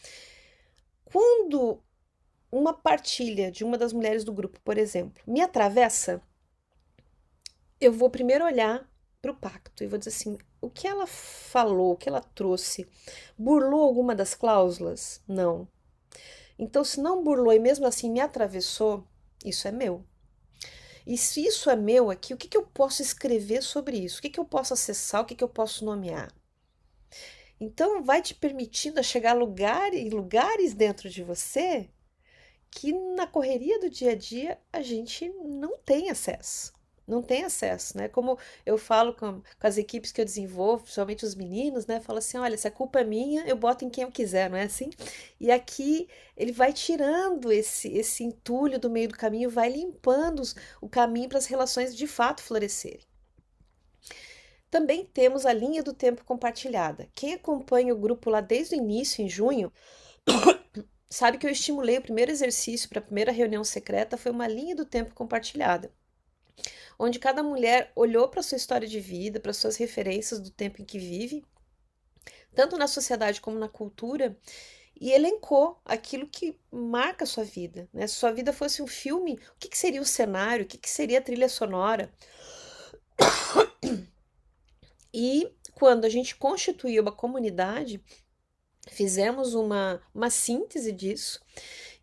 Speaker 1: quando uma partilha de uma das mulheres do grupo, por exemplo, me atravessa, eu vou primeiro olhar para o pacto e vou dizer assim: o que ela falou, o que ela trouxe, burlou alguma das cláusulas? Não. Então, se não burlou e mesmo assim me atravessou, isso é meu. E se isso é meu aqui, o que que eu posso escrever sobre isso? O que que eu posso acessar? O que que eu posso nomear? Então, vai te permitindo a chegar a lugares dentro de você que na correria do dia a dia a gente não tem acesso. Não tem acesso, né? Como eu falo com as equipes que eu desenvolvo, principalmente os meninos, né? Falo assim: olha, se a culpa é minha, eu boto em quem eu quiser, não é assim? E aqui ele vai tirando esse entulho do meio do caminho, vai limpando o caminho para as relações de fato florescerem. Também temos a linha do tempo compartilhada. Quem acompanha o grupo lá desde o início, em junho, sabe que eu estimulei o primeiro exercício para a primeira reunião secreta foi uma linha do tempo compartilhada, onde cada mulher olhou para sua história de vida, para suas referências do tempo em que vive, tanto na sociedade como na cultura, e elencou aquilo que marca a sua vida. Né? Se sua vida fosse um filme, o que que seria o cenário, o que que seria a trilha sonora? E quando a gente constituiu uma comunidade, fizemos uma síntese disso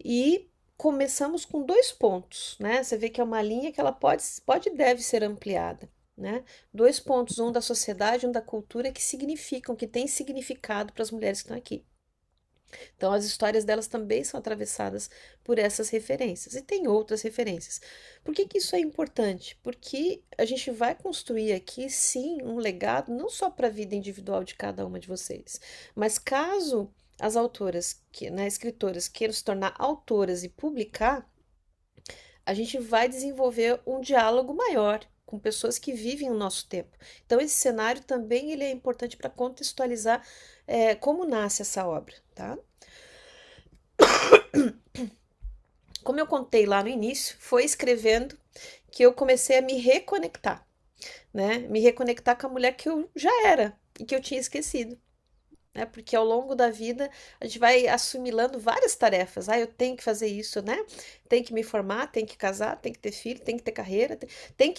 Speaker 1: e começamos com 2 pontos, né? Você vê que é uma linha que ela pode e deve ser ampliada, né? 2 pontos, um da sociedade, um da cultura, que significam, que têm significado para as mulheres que estão aqui. Então, as histórias delas também são atravessadas por essas referências. E tem outras referências. Por que que isso é importante? Porque a gente vai construir aqui, sim, um legado, não só para a vida individual de cada uma de vocês, mas caso as autoras, né, escritoras, queiram se tornar autoras e publicar, a gente vai desenvolver um diálogo maior com pessoas que vivem o nosso tempo. Então, esse cenário também ele é importante para contextualizar como nasce essa obra, tá? Como eu contei lá no início, foi escrevendo que eu comecei a me reconectar, né? Me reconectar com a mulher que eu já era e que eu tinha esquecido, né? Porque ao longo da vida a gente vai assimilando várias tarefas. Ah, eu tenho que fazer isso, né? Tem que me formar, tem que casar, tem que ter filho, tem que ter carreira, tem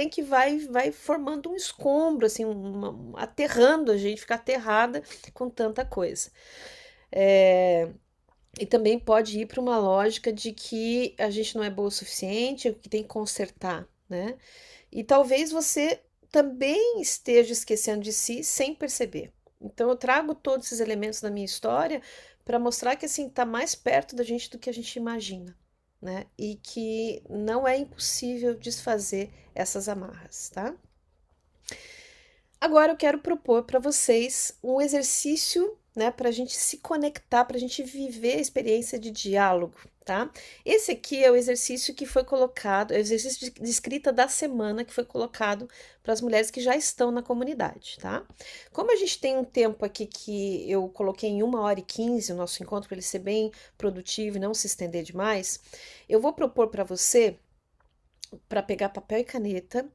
Speaker 1: que, vai formando um escombro, assim, aterrando a gente, ficar aterrada com tanta coisa. É, e também pode ir para uma lógica de que a gente não é boa o suficiente, que tem que consertar, né? E talvez você também esteja esquecendo de si sem perceber. Então eu trago todos esses elementos da minha história para mostrar que assim está mais perto da gente do que a gente imagina, né? E que não é impossível desfazer essas amarras, tá? Agora eu quero propor para vocês um exercício, né, para a gente se conectar, para a gente viver a experiência de diálogo, tá? Esse aqui é o exercício que foi colocado, é o exercício de escrita da semana que foi colocado para as mulheres que já estão na comunidade, tá? Como a gente tem um tempo aqui que eu coloquei em 1h15 o nosso encontro, para ele ser bem produtivo e não se estender demais, eu vou propor para você, para pegar papel e caneta,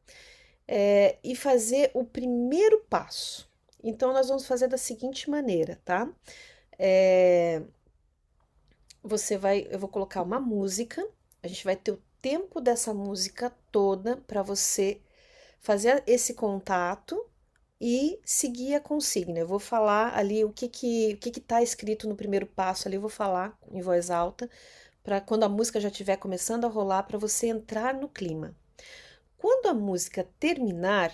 Speaker 1: e fazer o primeiro passo. Então, nós vamos fazer da seguinte maneira, tá? É, eu vou colocar uma música, a gente vai ter o tempo dessa música toda para você fazer esse contato e seguir a consigna. Eu vou falar ali o que tá escrito no primeiro passo ali, eu vou falar em voz alta para quando a música já estiver começando a rolar para você entrar no clima. Quando a música terminar,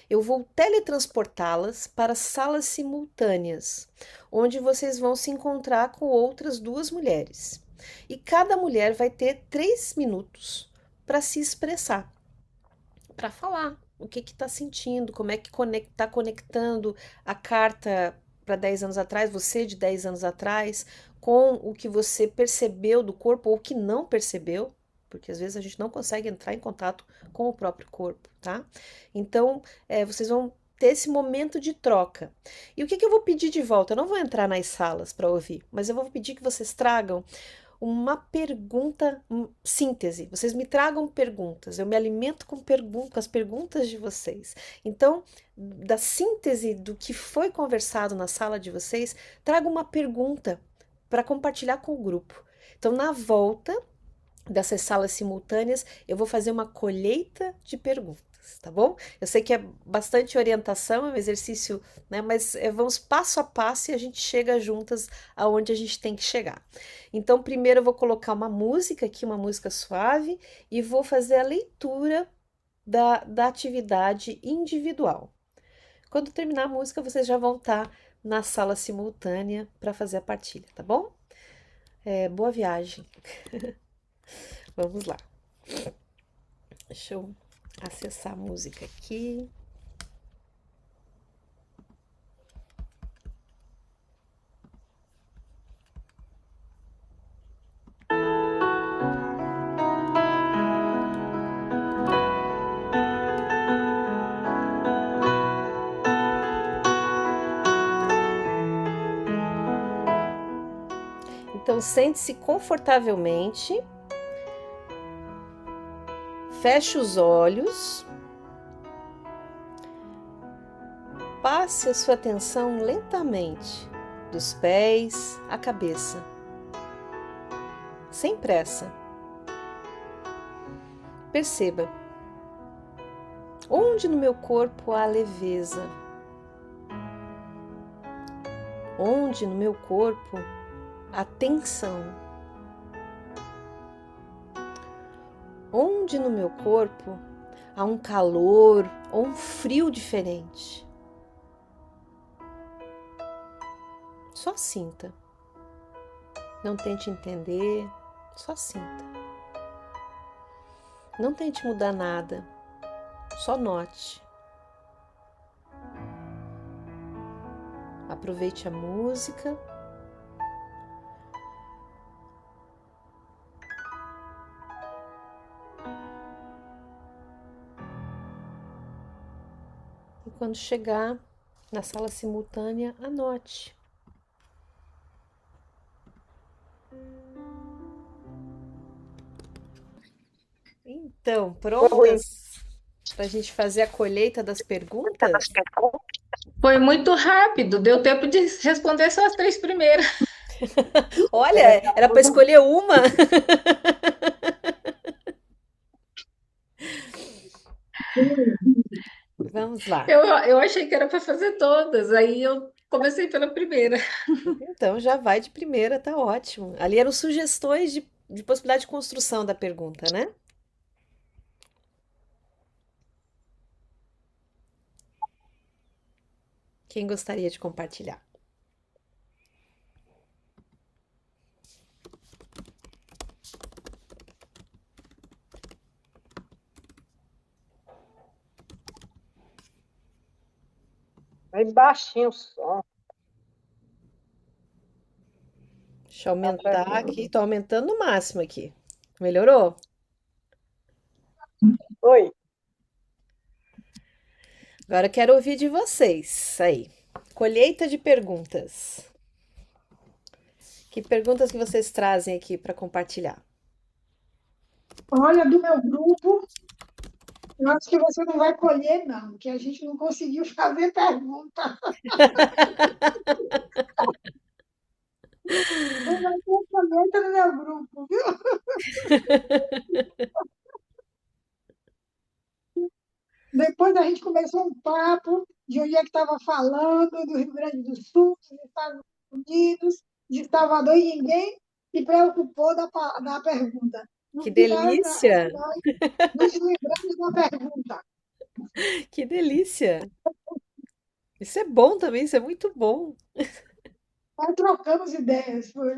Speaker 1: eu vou teletransportá-las para salas simultâneas, onde vocês vão se encontrar com outras duas mulheres. E cada mulher vai ter 3 minutos para se expressar, para falar o que está sentindo, como é que está conectando a carta para 10 anos atrás, você de 10 anos atrás, com o que você percebeu do corpo ou que não percebeu, porque às vezes a gente não consegue entrar em contato com o próprio corpo, tá? Então, vocês vão ter esse momento de troca. E o que eu vou pedir de volta? Eu não vou entrar nas salas para ouvir, mas eu vou pedir que vocês tragam uma pergunta, síntese. Vocês me tragam perguntas, eu me alimento com as perguntas de vocês. Então, da síntese do que foi conversado na sala de vocês, traga uma pergunta para compartilhar com o grupo. Então, na volta dessas salas simultâneas, eu vou fazer uma colheita de perguntas, tá bom? Eu sei que é bastante orientação, é um exercício, né? Mas vamos passo a passo e a gente chega juntas aonde a gente tem que chegar. Então, primeiro eu vou colocar uma música aqui, uma música suave, e vou fazer a leitura da atividade individual. Quando terminar a música, vocês já vão estar na sala simultânea para fazer a partilha, tá bom? Boa viagem. Vamos lá. Deixa eu acessar a música aqui. Então, sente-se confortavelmente. Feche os olhos, passe a sua atenção lentamente dos pés à cabeça, sem pressa. Perceba onde no meu corpo há leveza, onde no meu corpo há tensão, onde no meu corpo há um calor ou um frio diferente. Só sinta. Não tente entender, só sinta. Não tente mudar nada, só note. Aproveite a música. E quando chegar na sala simultânea, anote. Então, prontas para a gente fazer a colheita das perguntas?
Speaker 4: Foi muito rápido, deu tempo de responder só as três primeiras.
Speaker 1: Olha, era para escolher uma. Vamos lá.
Speaker 4: Eu achei que era para fazer todas, aí eu comecei pela primeira.
Speaker 1: Então já vai de primeira, tá ótimo. Ali eram sugestões de possibilidade de construção da pergunta, né? Quem gostaria de compartilhar?
Speaker 5: Bem baixinho o som.
Speaker 1: Deixa eu aumentar aqui. Tô aumentando no máximo aqui. Melhorou?
Speaker 5: Oi.
Speaker 1: Agora eu quero ouvir de vocês. Aí. Colheita de perguntas. Que perguntas que vocês trazem aqui para compartilhar?
Speaker 2: Olha, do meu grupo, eu acho que você não vai colher, não, que a gente não conseguiu fazer pergunta. Não vai ter colheita no meu grupo, viu? Depois a gente começou um papo de onde é que estava falando, do Rio Grande do Sul, dos Estados Unidos, de Salvador, e ninguém se preocupou da pergunta. No
Speaker 1: Que
Speaker 2: final,
Speaker 1: delícia!
Speaker 2: nós nos lembramos da pergunta.
Speaker 1: Que delícia! Isso é bom também, isso é muito bom.
Speaker 2: Aí trocamos ideias. Foi.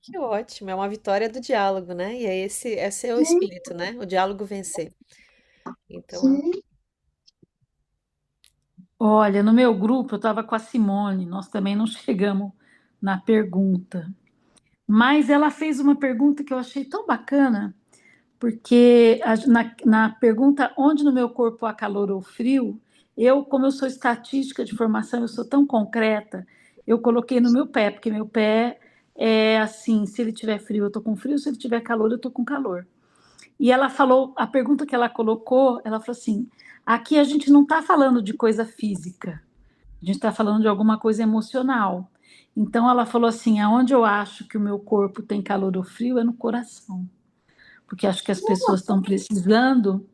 Speaker 1: Que ótimo, é uma vitória do diálogo, né? E é esse é o
Speaker 2: Sim,
Speaker 1: espírito, né? O diálogo vencer. Então,
Speaker 2: sim.
Speaker 6: Olha, no meu grupo eu estava com a Simone, nós também não chegamos na pergunta, mas ela fez uma pergunta que eu achei tão bacana, porque na pergunta onde no meu corpo há calor ou frio, como eu sou estatística de formação, eu sou tão concreta, eu coloquei no meu pé, porque meu pé é assim, se ele tiver frio, eu tô com frio, se ele tiver calor, eu tô com calor. E ela falou, a pergunta que ela colocou, ela falou assim: aqui a gente não está falando de coisa física, a gente está falando de alguma coisa emocional. Então ela falou assim: aonde eu acho que o meu corpo tem calor ou frio é no coração, porque acho que as pessoas estão precisando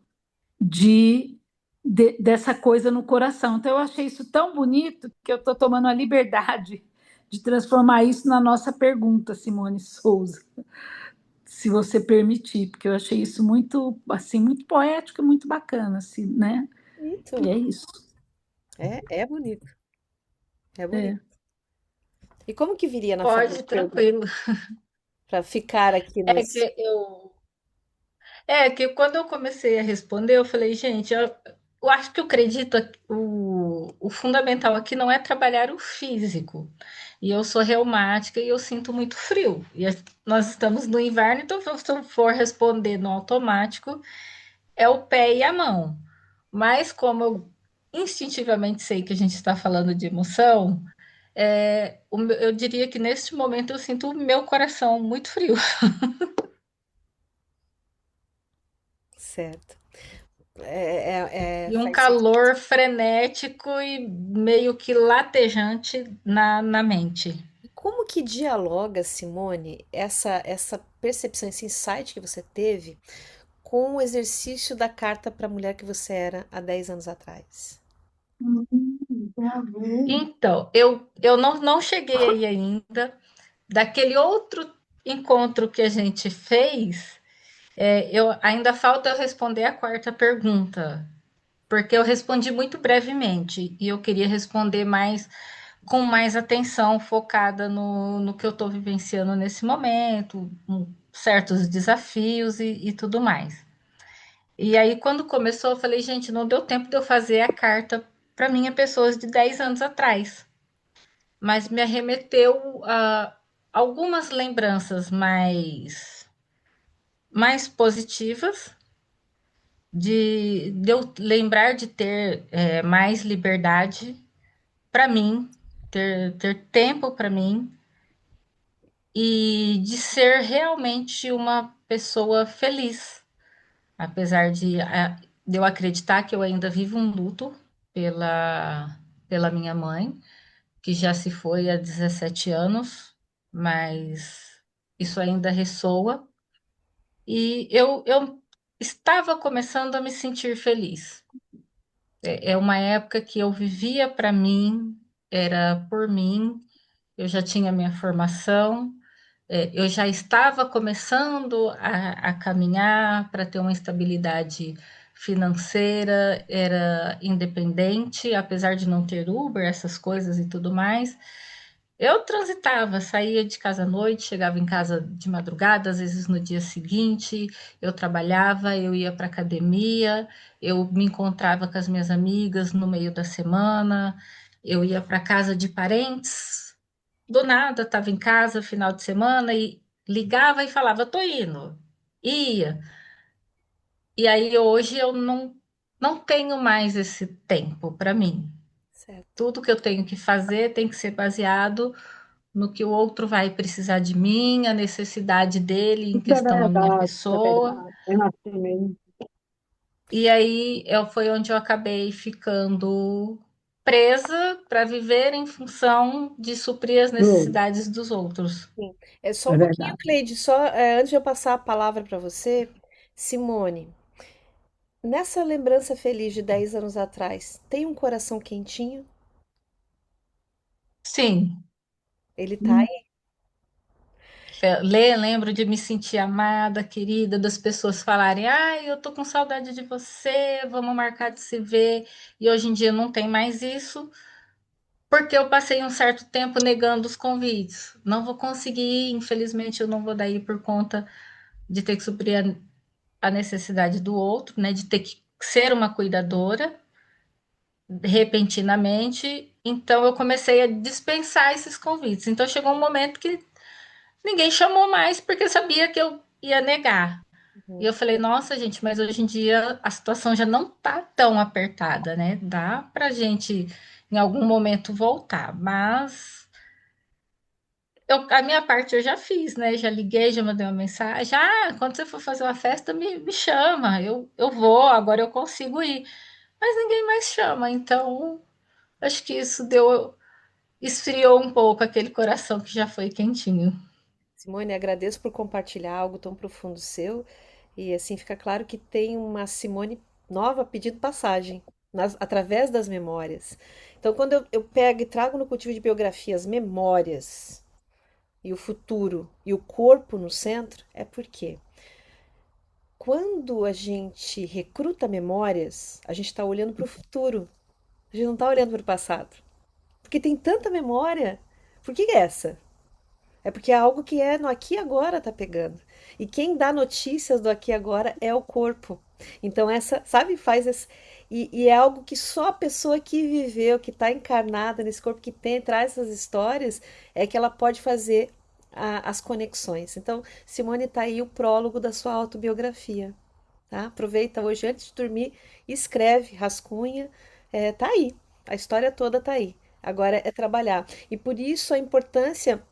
Speaker 6: dessa coisa no coração. Então eu achei isso tão bonito que eu estou tomando a liberdade de transformar isso na nossa pergunta, Simone Souza, se você permitir, porque eu achei isso muito, assim, muito poético e muito bacana, assim, né? E
Speaker 1: bonito.
Speaker 6: é isso.
Speaker 1: É bonito. É bonito.
Speaker 6: É.
Speaker 1: E como que viria na forma de
Speaker 4: Pode,
Speaker 1: pergunta?
Speaker 4: tranquilo.
Speaker 1: Para ficar aqui
Speaker 4: É
Speaker 1: nos.
Speaker 4: que eu É que quando eu comecei a responder, eu falei, gente, eu acho que eu acredito o fundamental aqui não é trabalhar o físico. E eu sou reumática e eu sinto muito frio. Nós estamos no inverno, então se eu for responder no automático, é o pé e a mão. Mas como eu instintivamente sei que a gente está falando de emoção, eu diria que neste momento eu sinto o meu coração muito frio.
Speaker 1: Certo.
Speaker 4: E um
Speaker 1: Faz sentido.
Speaker 4: calor frenético e meio que latejante na mente.
Speaker 1: E como que dialoga, Simone, essa percepção, esse insight que você teve com o exercício da carta para a mulher que você era há 10 anos atrás?
Speaker 2: Tem a ver.
Speaker 4: Então, eu não cheguei aí ainda. Daquele outro encontro que a gente fez, eu ainda falta eu responder a quarta pergunta, porque eu respondi muito brevemente e eu queria responder mais com mais atenção focada no que eu estou vivenciando nesse momento, certos desafios e tudo mais. E aí, quando começou, eu falei, gente, não deu tempo de eu fazer a carta para minha pessoas de 10 anos atrás, mas me arremeteu a algumas lembranças mais positivas, de eu lembrar de ter mais liberdade para mim, ter tempo para mim, e de ser realmente uma pessoa feliz, apesar de eu acreditar que eu ainda vivo um luto pela minha mãe, que já se foi há 17 anos, mas isso ainda ressoa. E eu estava começando a me sentir feliz. É uma época que eu vivia para mim, era por mim, eu já tinha minha formação, eu já estava começando a caminhar para ter uma estabilidade financeira, era independente, apesar de não ter Uber, essas coisas e tudo mais. Eu transitava, saía de casa à noite, chegava em casa de madrugada, às vezes no dia seguinte, eu trabalhava, eu ia para academia, eu me encontrava com as minhas amigas no meio da semana, eu ia para casa de parentes, do nada estava em casa final de semana e ligava e falava, tô indo. Ia. E aí hoje eu não tenho mais esse tempo para mim.
Speaker 1: Certo.
Speaker 4: Tudo que eu tenho que fazer tem que ser baseado no que o outro vai precisar de mim, a necessidade dele em
Speaker 5: Isso é
Speaker 4: questão à minha
Speaker 5: verdade, é
Speaker 4: pessoa.
Speaker 5: verdade. É assim mesmo.
Speaker 4: E aí foi onde eu acabei ficando presa para viver em função de suprir as
Speaker 5: Foi,
Speaker 4: necessidades dos outros.
Speaker 1: Sim. É só
Speaker 5: é
Speaker 1: um pouquinho,
Speaker 5: verdade.
Speaker 1: Cleide, só antes de eu passar a palavra para você, Simone, nessa lembrança feliz de 10 anos atrás, tem um coração quentinho?
Speaker 4: Sim,
Speaker 1: Ele tá aí?
Speaker 4: lembro de me sentir amada, querida, das pessoas falarem: ai, eu tô com saudade de você, vamos marcar de se ver. E hoje em dia não tem mais isso, porque eu passei um certo tempo negando os convites. Não vou conseguir, infelizmente, eu não vou daí por conta de ter que suprir a necessidade do outro, né? De ter que ser uma cuidadora repentinamente. Então eu comecei a dispensar esses convites. Então chegou um momento que ninguém chamou mais porque sabia que eu ia negar. E
Speaker 1: Uhum.
Speaker 4: eu falei, nossa, gente, mas hoje em dia a situação já não tá tão apertada, né? Dá pra gente em algum momento voltar, mas a minha parte eu já fiz, né? Já liguei, já mandei uma mensagem. Ah, quando você for fazer uma festa, me chama. Eu vou, agora eu consigo ir. Mas ninguém mais chama, então acho que isso esfriou um pouco aquele coração que já foi quentinho.
Speaker 1: Simone, agradeço por compartilhar algo tão profundo seu. E assim fica claro que tem uma Simone nova pedindo passagem, através das memórias. Então, quando eu pego e trago no cultivo de biografia as memórias e o futuro e o corpo no centro, é porque quando a gente recruta memórias, a gente está olhando para o futuro, a gente não está olhando para o passado. Porque tem tanta memória. Por que essa? É porque é algo que é no aqui e agora tá pegando. E quem dá notícias do aqui e agora é o corpo. Então essa, sabe, faz esse, e é algo que só a pessoa que viveu, que está encarnada nesse corpo, que tem, traz essas histórias, é que ela pode fazer as conexões. Então, Simone tá aí o prólogo da sua autobiografia, tá? Aproveita hoje antes de dormir, escreve, rascunha, tá aí. A história toda tá aí. Agora é trabalhar. E por isso a importância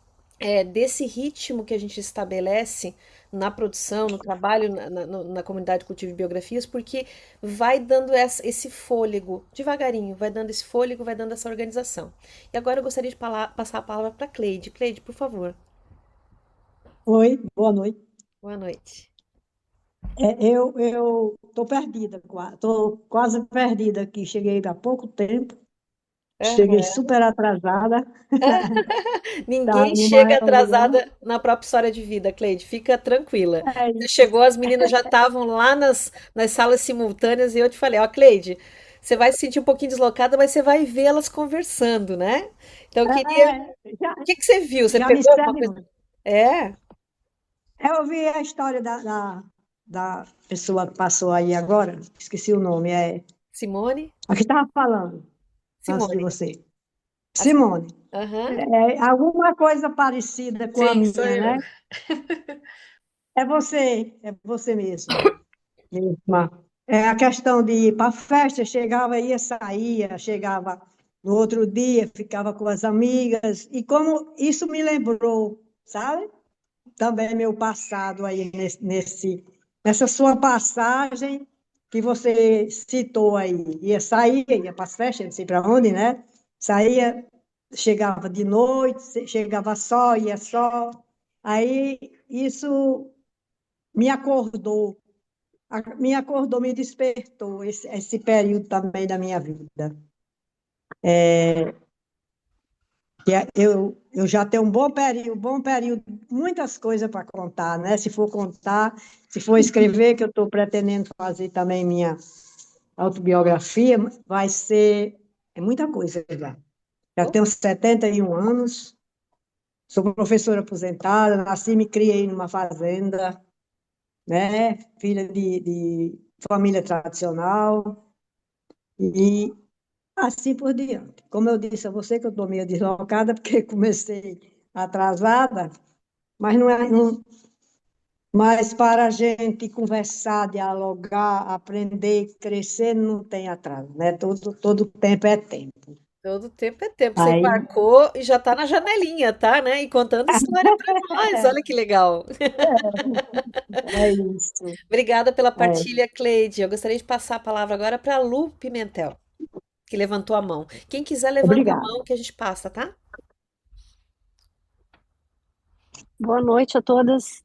Speaker 1: desse ritmo que a gente estabelece na produção, no trabalho, na comunidade Cultivo de Biografias, porque vai dando esse fôlego, devagarinho, vai dando esse fôlego, vai dando essa organização. E agora eu gostaria de passar a palavra para Cleide. Cleide, por favor.
Speaker 5: Oi, boa noite.
Speaker 1: Boa noite.
Speaker 5: Eu estou perdida, estou quase perdida aqui. Cheguei há pouco tempo, cheguei
Speaker 1: Aham.
Speaker 5: super atrasada, tá
Speaker 1: Ninguém
Speaker 5: numa
Speaker 1: chega
Speaker 5: reunião.
Speaker 1: atrasada na própria história de vida, Cleide. Fica tranquila.
Speaker 5: É
Speaker 1: Você
Speaker 5: isso.
Speaker 1: chegou, as meninas já estavam lá nas salas simultâneas e eu te falei, ó, Cleide, você vai se sentir um pouquinho deslocada, mas você vai ver elas conversando, né? Então eu queria.
Speaker 5: Já,
Speaker 1: O que que você viu? Você
Speaker 5: já me
Speaker 1: pegou alguma
Speaker 5: segue
Speaker 1: coisa?
Speaker 5: muito.
Speaker 1: É,
Speaker 5: Eu ouvi a história da pessoa que passou aí agora, esqueci o nome,
Speaker 1: Simone?
Speaker 5: a que estava falando antes de
Speaker 1: Simone.
Speaker 5: você.
Speaker 1: A Simone.
Speaker 5: Simone,
Speaker 1: Aham.
Speaker 5: alguma coisa parecida com a
Speaker 4: Sim, sou
Speaker 5: minha,
Speaker 4: eu.
Speaker 5: né? É você mesmo, mesma. É a questão de ir para a festa, chegava, ia, saía, chegava no outro dia, ficava com as amigas, e como isso me lembrou, sabe? Também meu passado aí essa sua passagem que você citou aí, ia para as festas, não sei para onde, né? Saía, chegava de noite, chegava só, ia só. Aí isso me acordou, me despertou esse período também da minha vida. Eu já tenho bom período, muitas coisas para contar, né? Se for contar, se for escrever, que eu estou pretendendo fazer também minha autobiografia, vai ser muita coisa já. Já tenho 71 anos, sou professora aposentada, nasci e me criei numa fazenda, né? Filha de família tradicional, e assim por diante. Como eu disse a você, que eu estou meio deslocada, porque comecei atrasada, mas não é, mas para a gente conversar, dialogar, aprender, crescer, não tem atraso, né? Todo tempo é tempo.
Speaker 1: Todo tempo é tempo. Você
Speaker 5: Aí,
Speaker 1: embarcou e já está na janelinha, tá, né? E contando história para nós. Olha que legal.
Speaker 5: é isso.
Speaker 1: Obrigada pela
Speaker 5: É.
Speaker 1: partilha, Cleide. Eu gostaria de passar a palavra agora para a Lu Pimentel, que levantou a mão. Quem quiser, levanta a
Speaker 5: Obrigada.
Speaker 1: mão que a gente passa, tá?
Speaker 7: Boa noite a todas.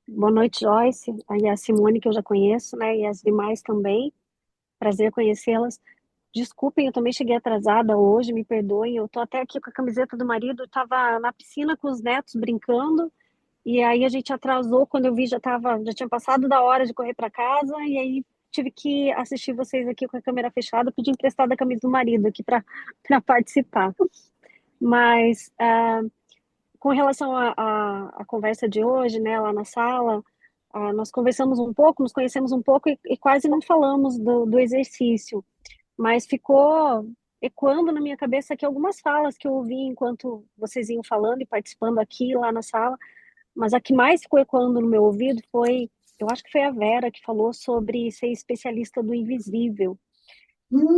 Speaker 7: Boa noite, Joyce, e a Simone, que eu já conheço, né? E as demais também. Prazer conhecê-las. Desculpem, eu também cheguei atrasada hoje, me perdoem. Eu tô até aqui com a camiseta do marido, estava na piscina com os netos brincando, e aí a gente atrasou. Quando eu vi, já tinha passado da hora de correr para casa, e aí tive que assistir vocês aqui com a câmera fechada, pedi emprestada a camisa do marido aqui para para participar. Mas com relação à conversa de hoje, né, lá na sala, nós conversamos um pouco, nos conhecemos um pouco e quase não falamos do exercício, mas ficou ecoando na minha cabeça aqui algumas falas que eu ouvi enquanto vocês iam falando e participando aqui lá na sala, mas a que mais ficou ecoando no meu ouvido foi, eu acho que foi a Vera que falou sobre ser especialista do invisível.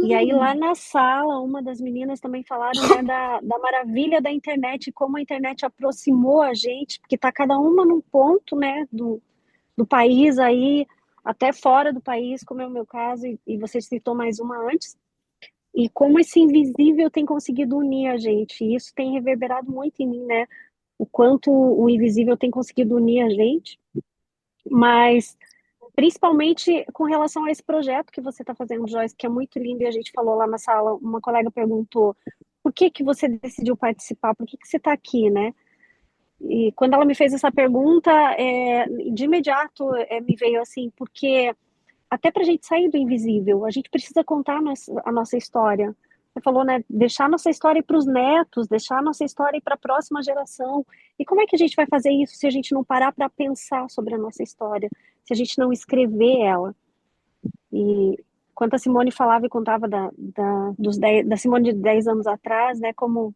Speaker 7: E aí, lá na sala, uma das meninas também falaram, né, da maravilha da internet, como a internet aproximou a gente, porque está cada uma num ponto, né, do país aí, até fora do país, como é o meu caso, e você citou mais uma antes, e como esse invisível tem conseguido unir a gente, e isso tem reverberado muito em mim, né, o quanto o invisível tem conseguido unir a gente, mas principalmente com relação a esse projeto que você está fazendo, Joyce, que é muito lindo, e a gente falou lá na sala, uma colega perguntou, por que que você decidiu participar? Por que que você está aqui, né? E quando ela me fez essa pergunta, de imediato me veio assim, porque até para a gente sair do invisível, a gente precisa contar a nossa história. Você falou, né? Deixar nossa história para os netos, deixar nossa história para a próxima geração. E como é que a gente vai fazer isso se a gente não parar para pensar sobre a nossa história, se a gente não escrever ela? E quando a Simone falava e contava da Simone de 10 anos atrás, né? Como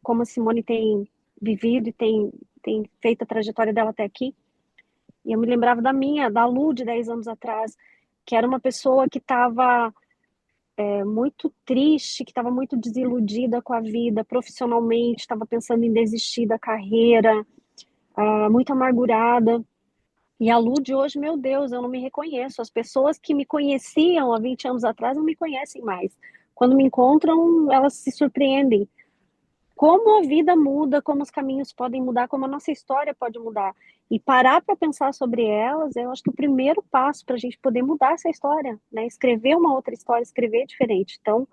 Speaker 7: a Simone tem vivido e tem feito a trajetória dela até aqui. E eu me lembrava da Lu de 10 anos atrás, que era uma pessoa que estava muito triste, que estava muito desiludida com a vida profissionalmente, estava pensando em desistir da carreira, muito amargurada. E a Lu de hoje, meu Deus, eu não me reconheço. As pessoas que me conheciam há 20 anos atrás não me conhecem mais. Quando me encontram, elas se surpreendem. Como a vida muda, como os caminhos podem mudar, como a nossa história pode mudar. E parar para pensar sobre elas, eu acho que o primeiro passo para a gente poder mudar essa história, né? Escrever uma outra história, escrever diferente. Então,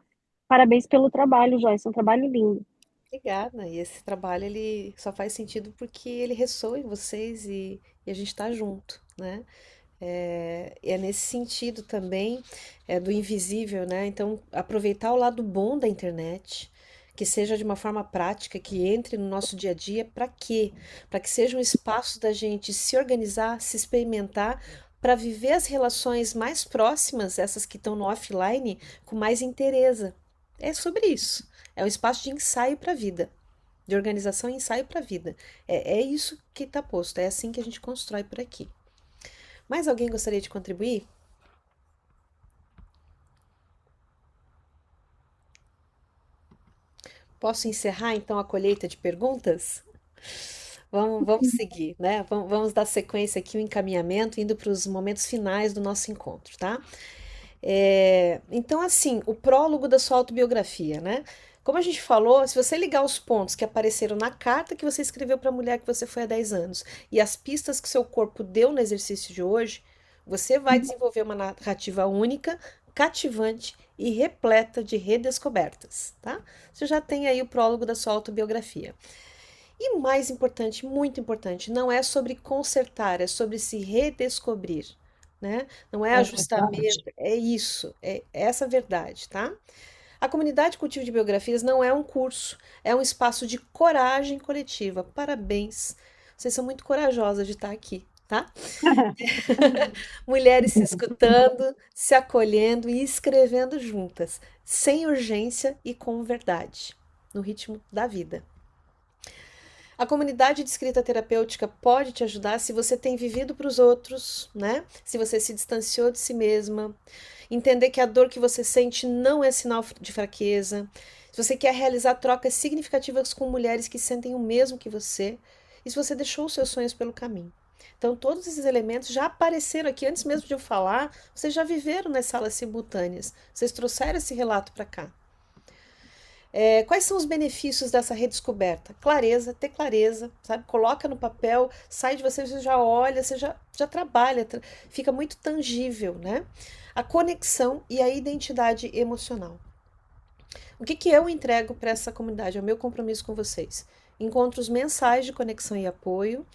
Speaker 7: parabéns pelo trabalho, Joyce, é um trabalho lindo.
Speaker 1: Obrigada. E esse trabalho ele só faz sentido porque ele ressoa em vocês e a gente está junto, né? É nesse sentido também do invisível, né? Então, aproveitar o lado bom da internet, que seja de uma forma prática, que entre no nosso dia a dia, para quê? Para que seja um espaço da gente se organizar, se experimentar, para viver as relações mais próximas, essas que estão no offline, com mais inteireza. É sobre isso. É um espaço de ensaio para a vida, de organização e ensaio para a vida. É isso que está posto, é assim que a gente constrói por aqui. Mais alguém gostaria de contribuir? Posso encerrar então a colheita de perguntas? Vamos seguir, né? Vamos dar sequência aqui, o encaminhamento, indo para os momentos finais do nosso encontro, tá? Então, assim, o prólogo da sua autobiografia, né? Como a gente falou, se você ligar os pontos que apareceram na carta que você escreveu para a mulher que você foi há 10 anos e as pistas que seu corpo deu no exercício de hoje, você vai desenvolver uma narrativa única, cativante e repleta de redescobertas, tá? Você já tem aí o prólogo da sua autobiografia. E mais importante, muito importante, não é sobre consertar, é sobre se redescobrir, né? Não é
Speaker 5: É verdade.
Speaker 1: ajustamento, é isso, é essa a verdade, tá? A comunidade Cultivo de Biografias não é um curso, é um espaço de coragem coletiva. Parabéns, vocês são muito corajosas de estar aqui, tá? Mulheres se escutando, se acolhendo e escrevendo juntas, sem urgência e com verdade, no ritmo da vida. A comunidade de escrita terapêutica pode te ajudar se você tem vivido para os outros, né? Se você se distanciou de si mesma, entender que a dor que você sente não é sinal de fraqueza. Se você quer realizar trocas significativas com mulheres que sentem o mesmo que você, e se você deixou os seus sonhos pelo caminho. Então, todos esses elementos já apareceram aqui antes mesmo de eu falar, vocês já viveram nas salas simultâneas, vocês trouxeram esse relato para cá. Quais são os benefícios dessa redescoberta? Clareza, ter clareza, sabe? Coloca no papel, sai de você, você já olha, você já trabalha, fica muito tangível, né? A conexão e a identidade emocional. O que eu entrego para essa comunidade? É o meu compromisso com vocês. Encontros mensais de conexão e apoio,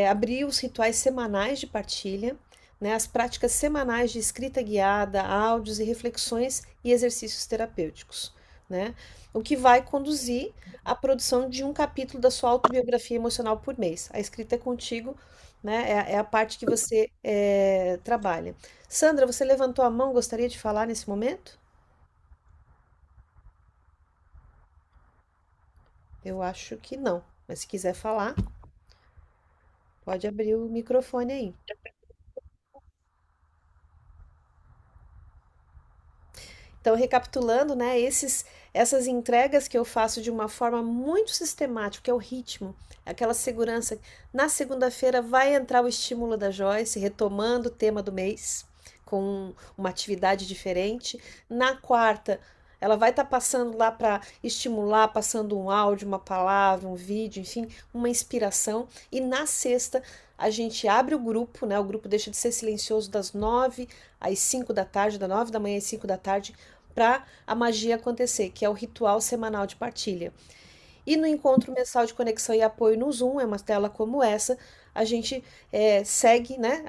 Speaker 1: abrir os rituais semanais de partilha, né, as práticas semanais de escrita guiada, áudios e reflexões e exercícios terapêuticos, né? O que vai conduzir à produção de um capítulo da sua autobiografia emocional por mês. A escrita é contigo, né? É a parte que você trabalha. Sandra, você levantou a mão, gostaria de falar nesse momento? Eu acho que não, mas se quiser falar, pode abrir o microfone aí. Então, recapitulando, né, essas entregas que eu faço de uma forma muito sistemática, que é o ritmo, aquela segurança. Na segunda-feira vai entrar o estímulo da Joyce, retomando o tema do mês, com uma atividade diferente. Na quarta, ela vai estar passando lá para estimular, passando um áudio, uma palavra, um vídeo, enfim, uma inspiração. E na sexta, a gente abre o grupo, né? O grupo deixa de ser silencioso das 9 às 5 da tarde, das 9 da manhã às 5 da tarde, para a magia acontecer, que é o ritual semanal de partilha. E no encontro mensal de conexão e apoio no Zoom, é uma tela como essa, a gente segue, né,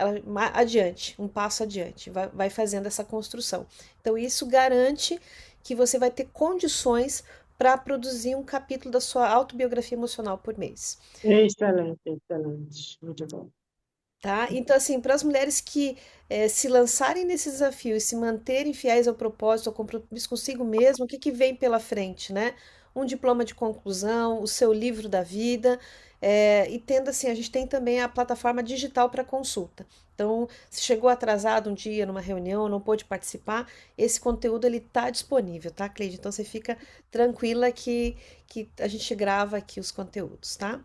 Speaker 1: adiante, um passo adiante, vai fazendo essa construção. Então, isso garante que você vai ter condições para produzir um capítulo da sua autobiografia emocional por mês.
Speaker 5: Excelente, excelente. Muito bom.
Speaker 1: Tá? Então, assim, para as mulheres que se lançarem nesse desafio e se manterem fiéis ao propósito, ao compromisso consigo mesmo, o que vem pela frente, né? Um diploma de conclusão, o seu livro da vida, e tendo assim, a gente tem também a plataforma digital para consulta. Então, se chegou atrasado um dia numa reunião, não pôde participar, esse conteúdo ele está disponível, tá, Cleide? Então, você fica tranquila que a gente grava aqui os conteúdos, tá?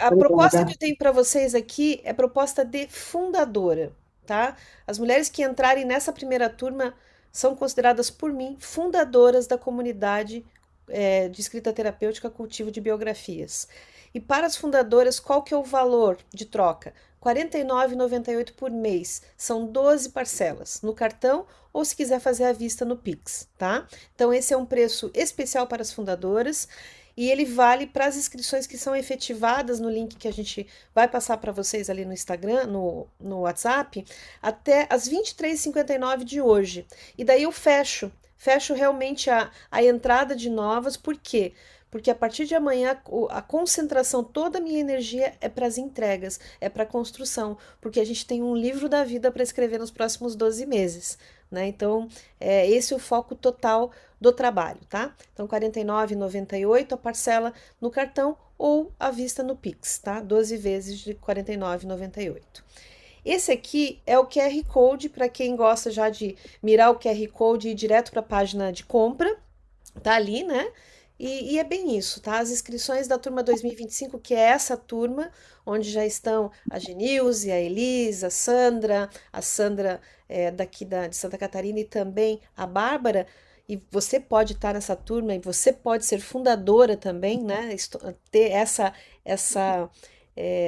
Speaker 1: A proposta que eu tenho para vocês aqui é proposta de fundadora, tá? As mulheres que entrarem nessa primeira turma são consideradas por mim fundadoras da comunidade de escrita terapêutica Cultivo de Biografias. E para as fundadoras, qual que é o valor de troca? R$ 49,98 por mês. São 12 parcelas no cartão ou se quiser fazer à vista no Pix, tá? Então esse é um preço especial para as fundadoras. E ele vale para as inscrições que são efetivadas no link que a gente vai passar para vocês ali no Instagram, no WhatsApp, até as 23h59 de hoje. E daí eu fecho realmente a entrada de novas, por quê? Porque a partir de amanhã a concentração, toda a minha energia é para as entregas, é para a construção, porque a gente tem um livro da vida para escrever nos próximos 12 meses, né? Então, esse é o foco total do trabalho, tá? Então, R$ 49,98 a parcela no cartão ou à vista no Pix, tá? 12 vezes de R$ 49,98. Esse aqui é o QR Code para quem gosta já de mirar o QR Code e ir direto para a página de compra, tá ali, né? E é bem isso, tá? As inscrições da turma 2025, que é essa turma, onde já estão a Genilze, a Elisa, a Sandra daqui de Santa Catarina e também a Bárbara, e você pode estar nessa turma e você pode ser fundadora também, né? Ter essa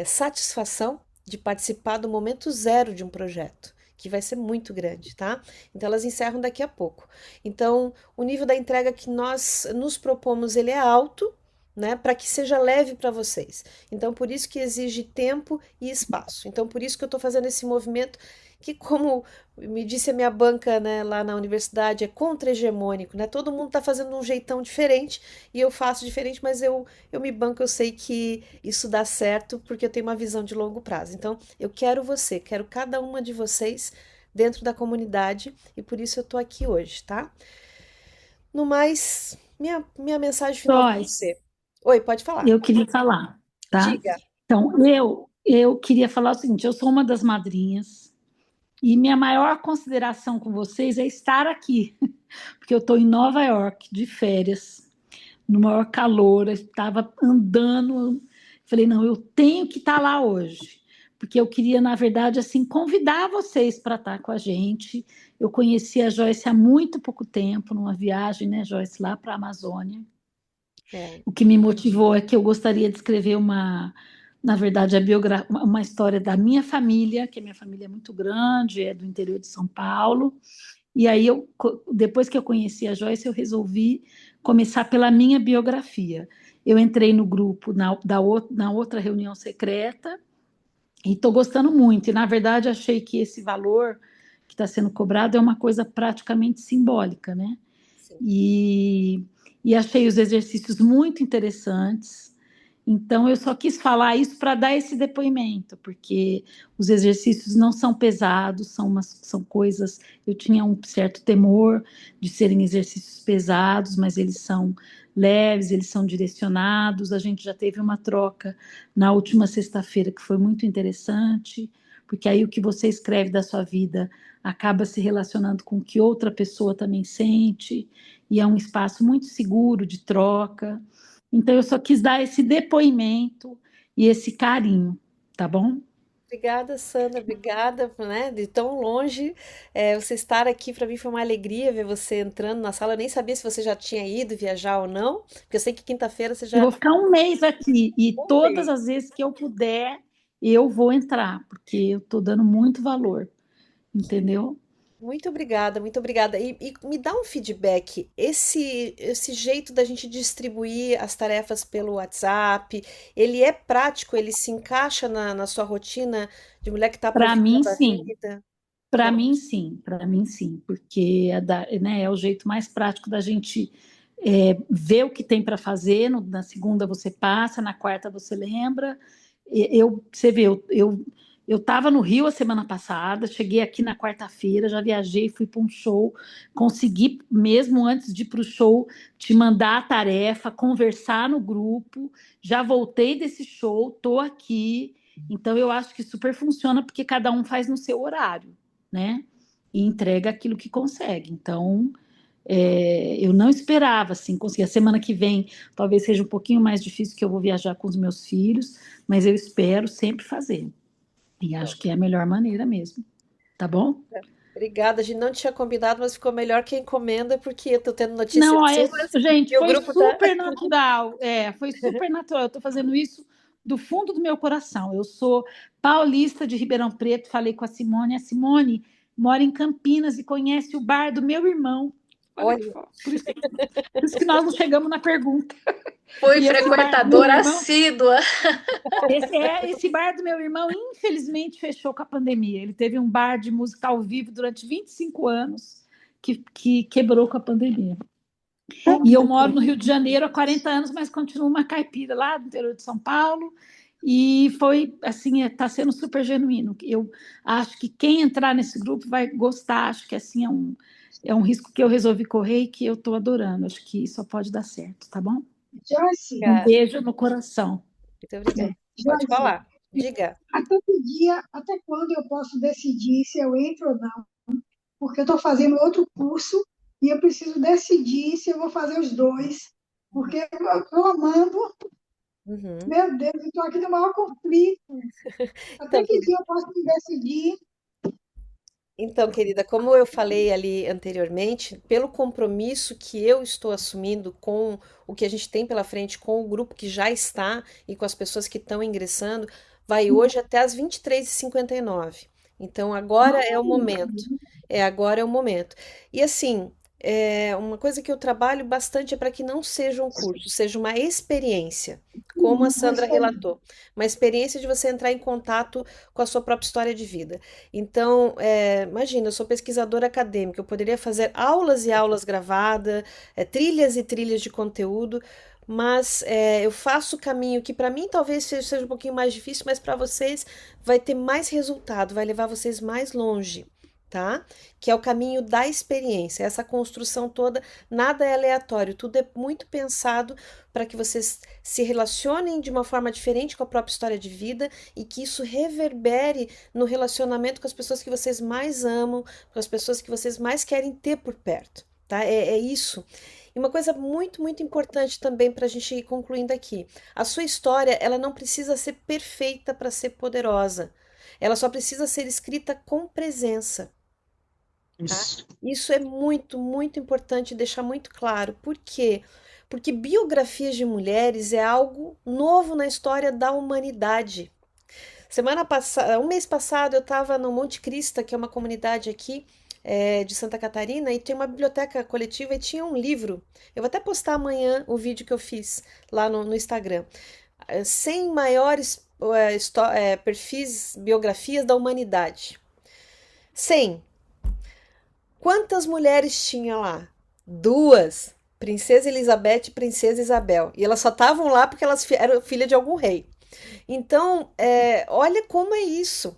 Speaker 1: satisfação de participar do momento zero de um projeto, que vai ser muito grande, tá? Então elas encerram daqui a pouco. Então, o nível da entrega que nós nos propomos, ele é alto, né, para que seja leve para vocês. Então, por isso que exige tempo e espaço. Então, por isso que eu estou fazendo esse movimento que, como me disse a minha banca, né, lá na universidade, é contra-hegemônico, né? Todo mundo está fazendo um jeitão diferente e eu faço diferente, mas eu me banco, eu sei que isso dá certo porque eu tenho uma visão de longo prazo. Então, eu quero você, quero cada uma de vocês dentro da comunidade e por isso eu estou aqui hoje, tá? No mais, minha mensagem final para
Speaker 6: Joyce,
Speaker 1: você. Oi, pode falar.
Speaker 6: eu queria falar, tá?
Speaker 1: Diga.
Speaker 6: Então, eu queria falar o seguinte: eu sou uma das madrinhas e minha maior consideração com vocês é estar aqui, porque eu estou em Nova York de férias, no maior calor, eu estava andando, falei, não, eu tenho que estar lá hoje, porque eu queria, na verdade, assim, convidar vocês para estar com a gente. Eu conheci a Joyce há muito pouco tempo, numa viagem, né, Joyce, lá para a Amazônia.
Speaker 1: É,
Speaker 6: O que me motivou é que eu gostaria de escrever na verdade, uma história da minha família, que a minha família é muito grande, é do interior de São Paulo. E aí, depois que eu conheci a Joyce, eu resolvi começar pela minha biografia. Eu entrei no grupo na outra reunião secreta e estou gostando muito. E, na verdade, achei que esse valor que está sendo cobrado é uma coisa praticamente simbólica, né?
Speaker 1: sim.
Speaker 6: E achei os exercícios muito interessantes. Então, eu só quis falar isso para dar esse depoimento, porque os exercícios não são pesados, são coisas. Eu tinha um certo temor de serem exercícios pesados, mas eles são leves, eles são direcionados. A gente já teve uma troca na última sexta-feira que foi muito interessante, porque aí o que você escreve da sua vida acaba se relacionando com o que outra pessoa também sente, e é um espaço muito seguro de troca. Então, eu só quis dar esse depoimento e esse carinho, tá bom?
Speaker 1: Obrigada, Sandra. Obrigada, né, de tão longe. Você estar aqui para mim foi uma alegria ver você entrando na sala. Eu nem sabia se você já tinha ido viajar ou não, porque eu sei que quinta-feira você
Speaker 6: Eu
Speaker 1: já.
Speaker 6: vou ficar um mês aqui e
Speaker 1: Um
Speaker 6: todas
Speaker 1: mês.
Speaker 6: as vezes que eu puder, eu vou entrar, porque eu estou dando muito valor, entendeu?
Speaker 1: Muito obrigada, muito obrigada. E me dá um feedback. Esse jeito da gente distribuir as tarefas pelo WhatsApp, ele é prático? Ele se encaixa na sua rotina de mulher que está
Speaker 6: Para mim,
Speaker 1: aproveitando a
Speaker 6: sim.
Speaker 1: vida?
Speaker 6: Para
Speaker 1: Não,
Speaker 6: mim, sim. Para mim, sim. Porque né, é o jeito mais prático da gente ver o que tem para fazer. Na segunda você passa, na quarta você lembra. Você vê, eu estava no Rio a semana passada, cheguei aqui na quarta-feira, já viajei, fui para um show, consegui, mesmo antes de ir para o show, te mandar a tarefa, conversar no grupo, já voltei desse show, estou aqui. Então, eu acho que super funciona porque cada um faz no seu horário, né? E entrega aquilo que consegue. Então, eu não esperava assim conseguir. A semana que vem talvez seja um pouquinho mais difícil, que eu vou viajar com os meus filhos, mas eu espero sempre fazer. E
Speaker 1: não.
Speaker 6: acho que é a melhor maneira mesmo. Tá bom?
Speaker 1: Obrigada, a gente não tinha combinado, mas ficou melhor que a encomenda, porque eu tô tendo notícias
Speaker 6: Não,
Speaker 1: suas
Speaker 6: gente,
Speaker 1: e o
Speaker 6: foi
Speaker 1: grupo tá.
Speaker 6: super natural. Foi super natural. Eu estou fazendo isso do fundo do meu coração. Eu sou paulista de Ribeirão Preto, falei com a Simone. A Simone mora em Campinas e conhece o bar do meu irmão. Olha que
Speaker 1: Olha,
Speaker 6: foda. Por isso que nós não chegamos na pergunta.
Speaker 4: Fui
Speaker 6: E esse bar do meu
Speaker 4: frequentadora
Speaker 6: irmão,
Speaker 4: assídua.
Speaker 6: esse bar do meu irmão, infelizmente, fechou com a pandemia. Ele teve um bar de música ao vivo durante 25 anos, que quebrou com a pandemia. E eu moro no Rio de Janeiro há 40 anos, mas continuo uma caipira lá do interior de São Paulo. E foi assim, está sendo super genuíno. Eu acho que quem entrar nesse grupo vai gostar. Acho que assim é um risco que eu resolvi correr e que eu estou adorando. Acho que só pode dar certo, tá bom?
Speaker 2: Joyce,
Speaker 6: Um
Speaker 1: obrigada.
Speaker 6: beijo no coração.
Speaker 1: Muito obrigada. Pode
Speaker 2: Joyce,
Speaker 1: falar. Diga.
Speaker 2: até que dia, até quando eu posso decidir se eu entro ou não? Porque eu estou fazendo outro curso e eu preciso decidir se eu vou fazer os dois. porque eu estou amando,
Speaker 1: Uhum.
Speaker 2: meu Deus, eu estou aqui no maior conflito. Até
Speaker 1: Então,
Speaker 2: que
Speaker 1: querida,
Speaker 2: dia eu posso me decidir?
Speaker 1: como eu falei ali anteriormente, pelo compromisso que eu estou assumindo com o que a gente tem pela frente, com o grupo que já está e com as pessoas que estão ingressando, vai hoje até às 23h59. Então, agora é o momento. Agora é o momento. E assim, uma coisa que eu trabalho bastante é para que não seja um curso, seja uma experiência, como a
Speaker 2: Uma
Speaker 1: Sandra
Speaker 2: experiência.
Speaker 1: relatou, uma experiência de você entrar em contato com a sua própria história de vida. Então, imagina, eu sou pesquisadora acadêmica, eu poderia fazer aulas e aulas gravadas, trilhas e trilhas de conteúdo, mas eu faço o caminho que para mim talvez seja um pouquinho mais difícil, mas para vocês vai ter mais resultado, vai levar vocês mais longe. Tá? Que é o caminho da experiência. Essa construção toda, nada é aleatório, tudo é muito pensado para que vocês se relacionem de uma forma diferente com a própria história de vida e que isso reverbere no relacionamento com as pessoas que vocês mais amam, com as pessoas que vocês mais querem ter por perto, tá? É isso. E uma coisa muito, muito importante também para a gente ir concluindo aqui: a sua história, ela não precisa ser perfeita para ser poderosa. Ela só precisa ser escrita com presença, tá?
Speaker 5: Isso.
Speaker 1: Isso é muito, muito importante deixar muito claro. Por quê? Porque biografias de mulheres é algo novo na história da humanidade. Semana passada, um mês passado, eu estava no Monte Crista, que é uma comunidade aqui de Santa Catarina, e tem uma biblioteca coletiva e tinha um livro. Eu vou até postar amanhã o vídeo que eu fiz lá no Instagram. 100 maiores perfis, biografias da humanidade. 100. Quantas mulheres tinha lá? Duas. Princesa Elizabeth e Princesa Isabel. E elas só estavam lá porque elas eram filha de algum rei. Então, olha como é isso,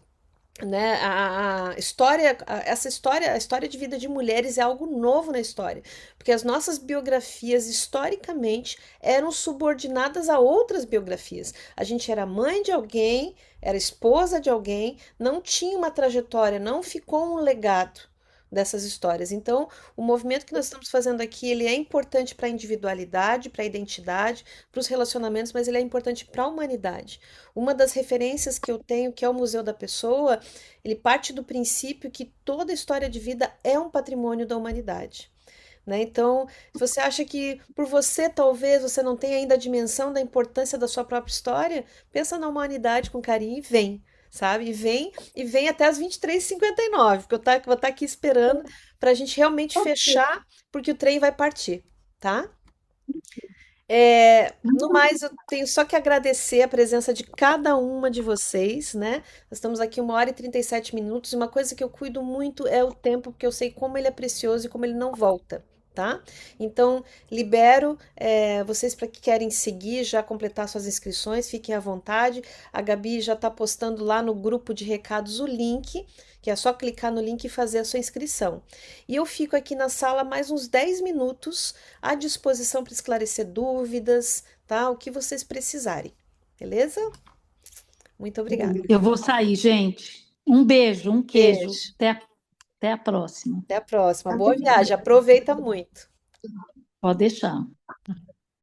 Speaker 1: né? A história, essa história, a história de vida de mulheres é algo novo na história, porque as nossas biografias historicamente eram subordinadas a outras biografias. A gente era mãe de alguém, era esposa de alguém, não tinha uma trajetória, não ficou um legado dessas histórias. Então, o movimento que nós estamos fazendo aqui, ele é importante para a individualidade, para a identidade, para os relacionamentos, mas ele é importante para a humanidade. Uma das referências que eu tenho, que é o Museu da Pessoa, ele parte do princípio que toda história de vida é um patrimônio da humanidade. Né? Então, se você acha que por você talvez você não tenha ainda a dimensão da importância da sua própria história, pensa na humanidade com carinho e vem, sabe? E vem até as 23h59, porque vou estar aqui esperando para a gente realmente fechar, porque o trem vai partir, tá? No mais, eu tenho só que agradecer a presença de cada uma de vocês, né? Nós estamos aqui 1h37 e uma coisa que eu cuido muito é o tempo, porque eu sei como ele é precioso e como ele não volta, tá? Então, libero vocês para que querem seguir, já completar suas inscrições, fiquem à vontade. A Gabi já está postando lá no grupo de recados o link, que é só clicar no link e fazer a sua inscrição. E eu fico aqui na sala mais uns 10 minutos à disposição para esclarecer dúvidas, tá? O que vocês precisarem, beleza? Muito obrigada.
Speaker 6: Eu vou sair, gente. Um beijo, um queijo.
Speaker 1: Beijo.
Speaker 6: Até a próxima.
Speaker 1: Até a próxima. Boa viagem. Aproveita muito.
Speaker 6: Pode deixar.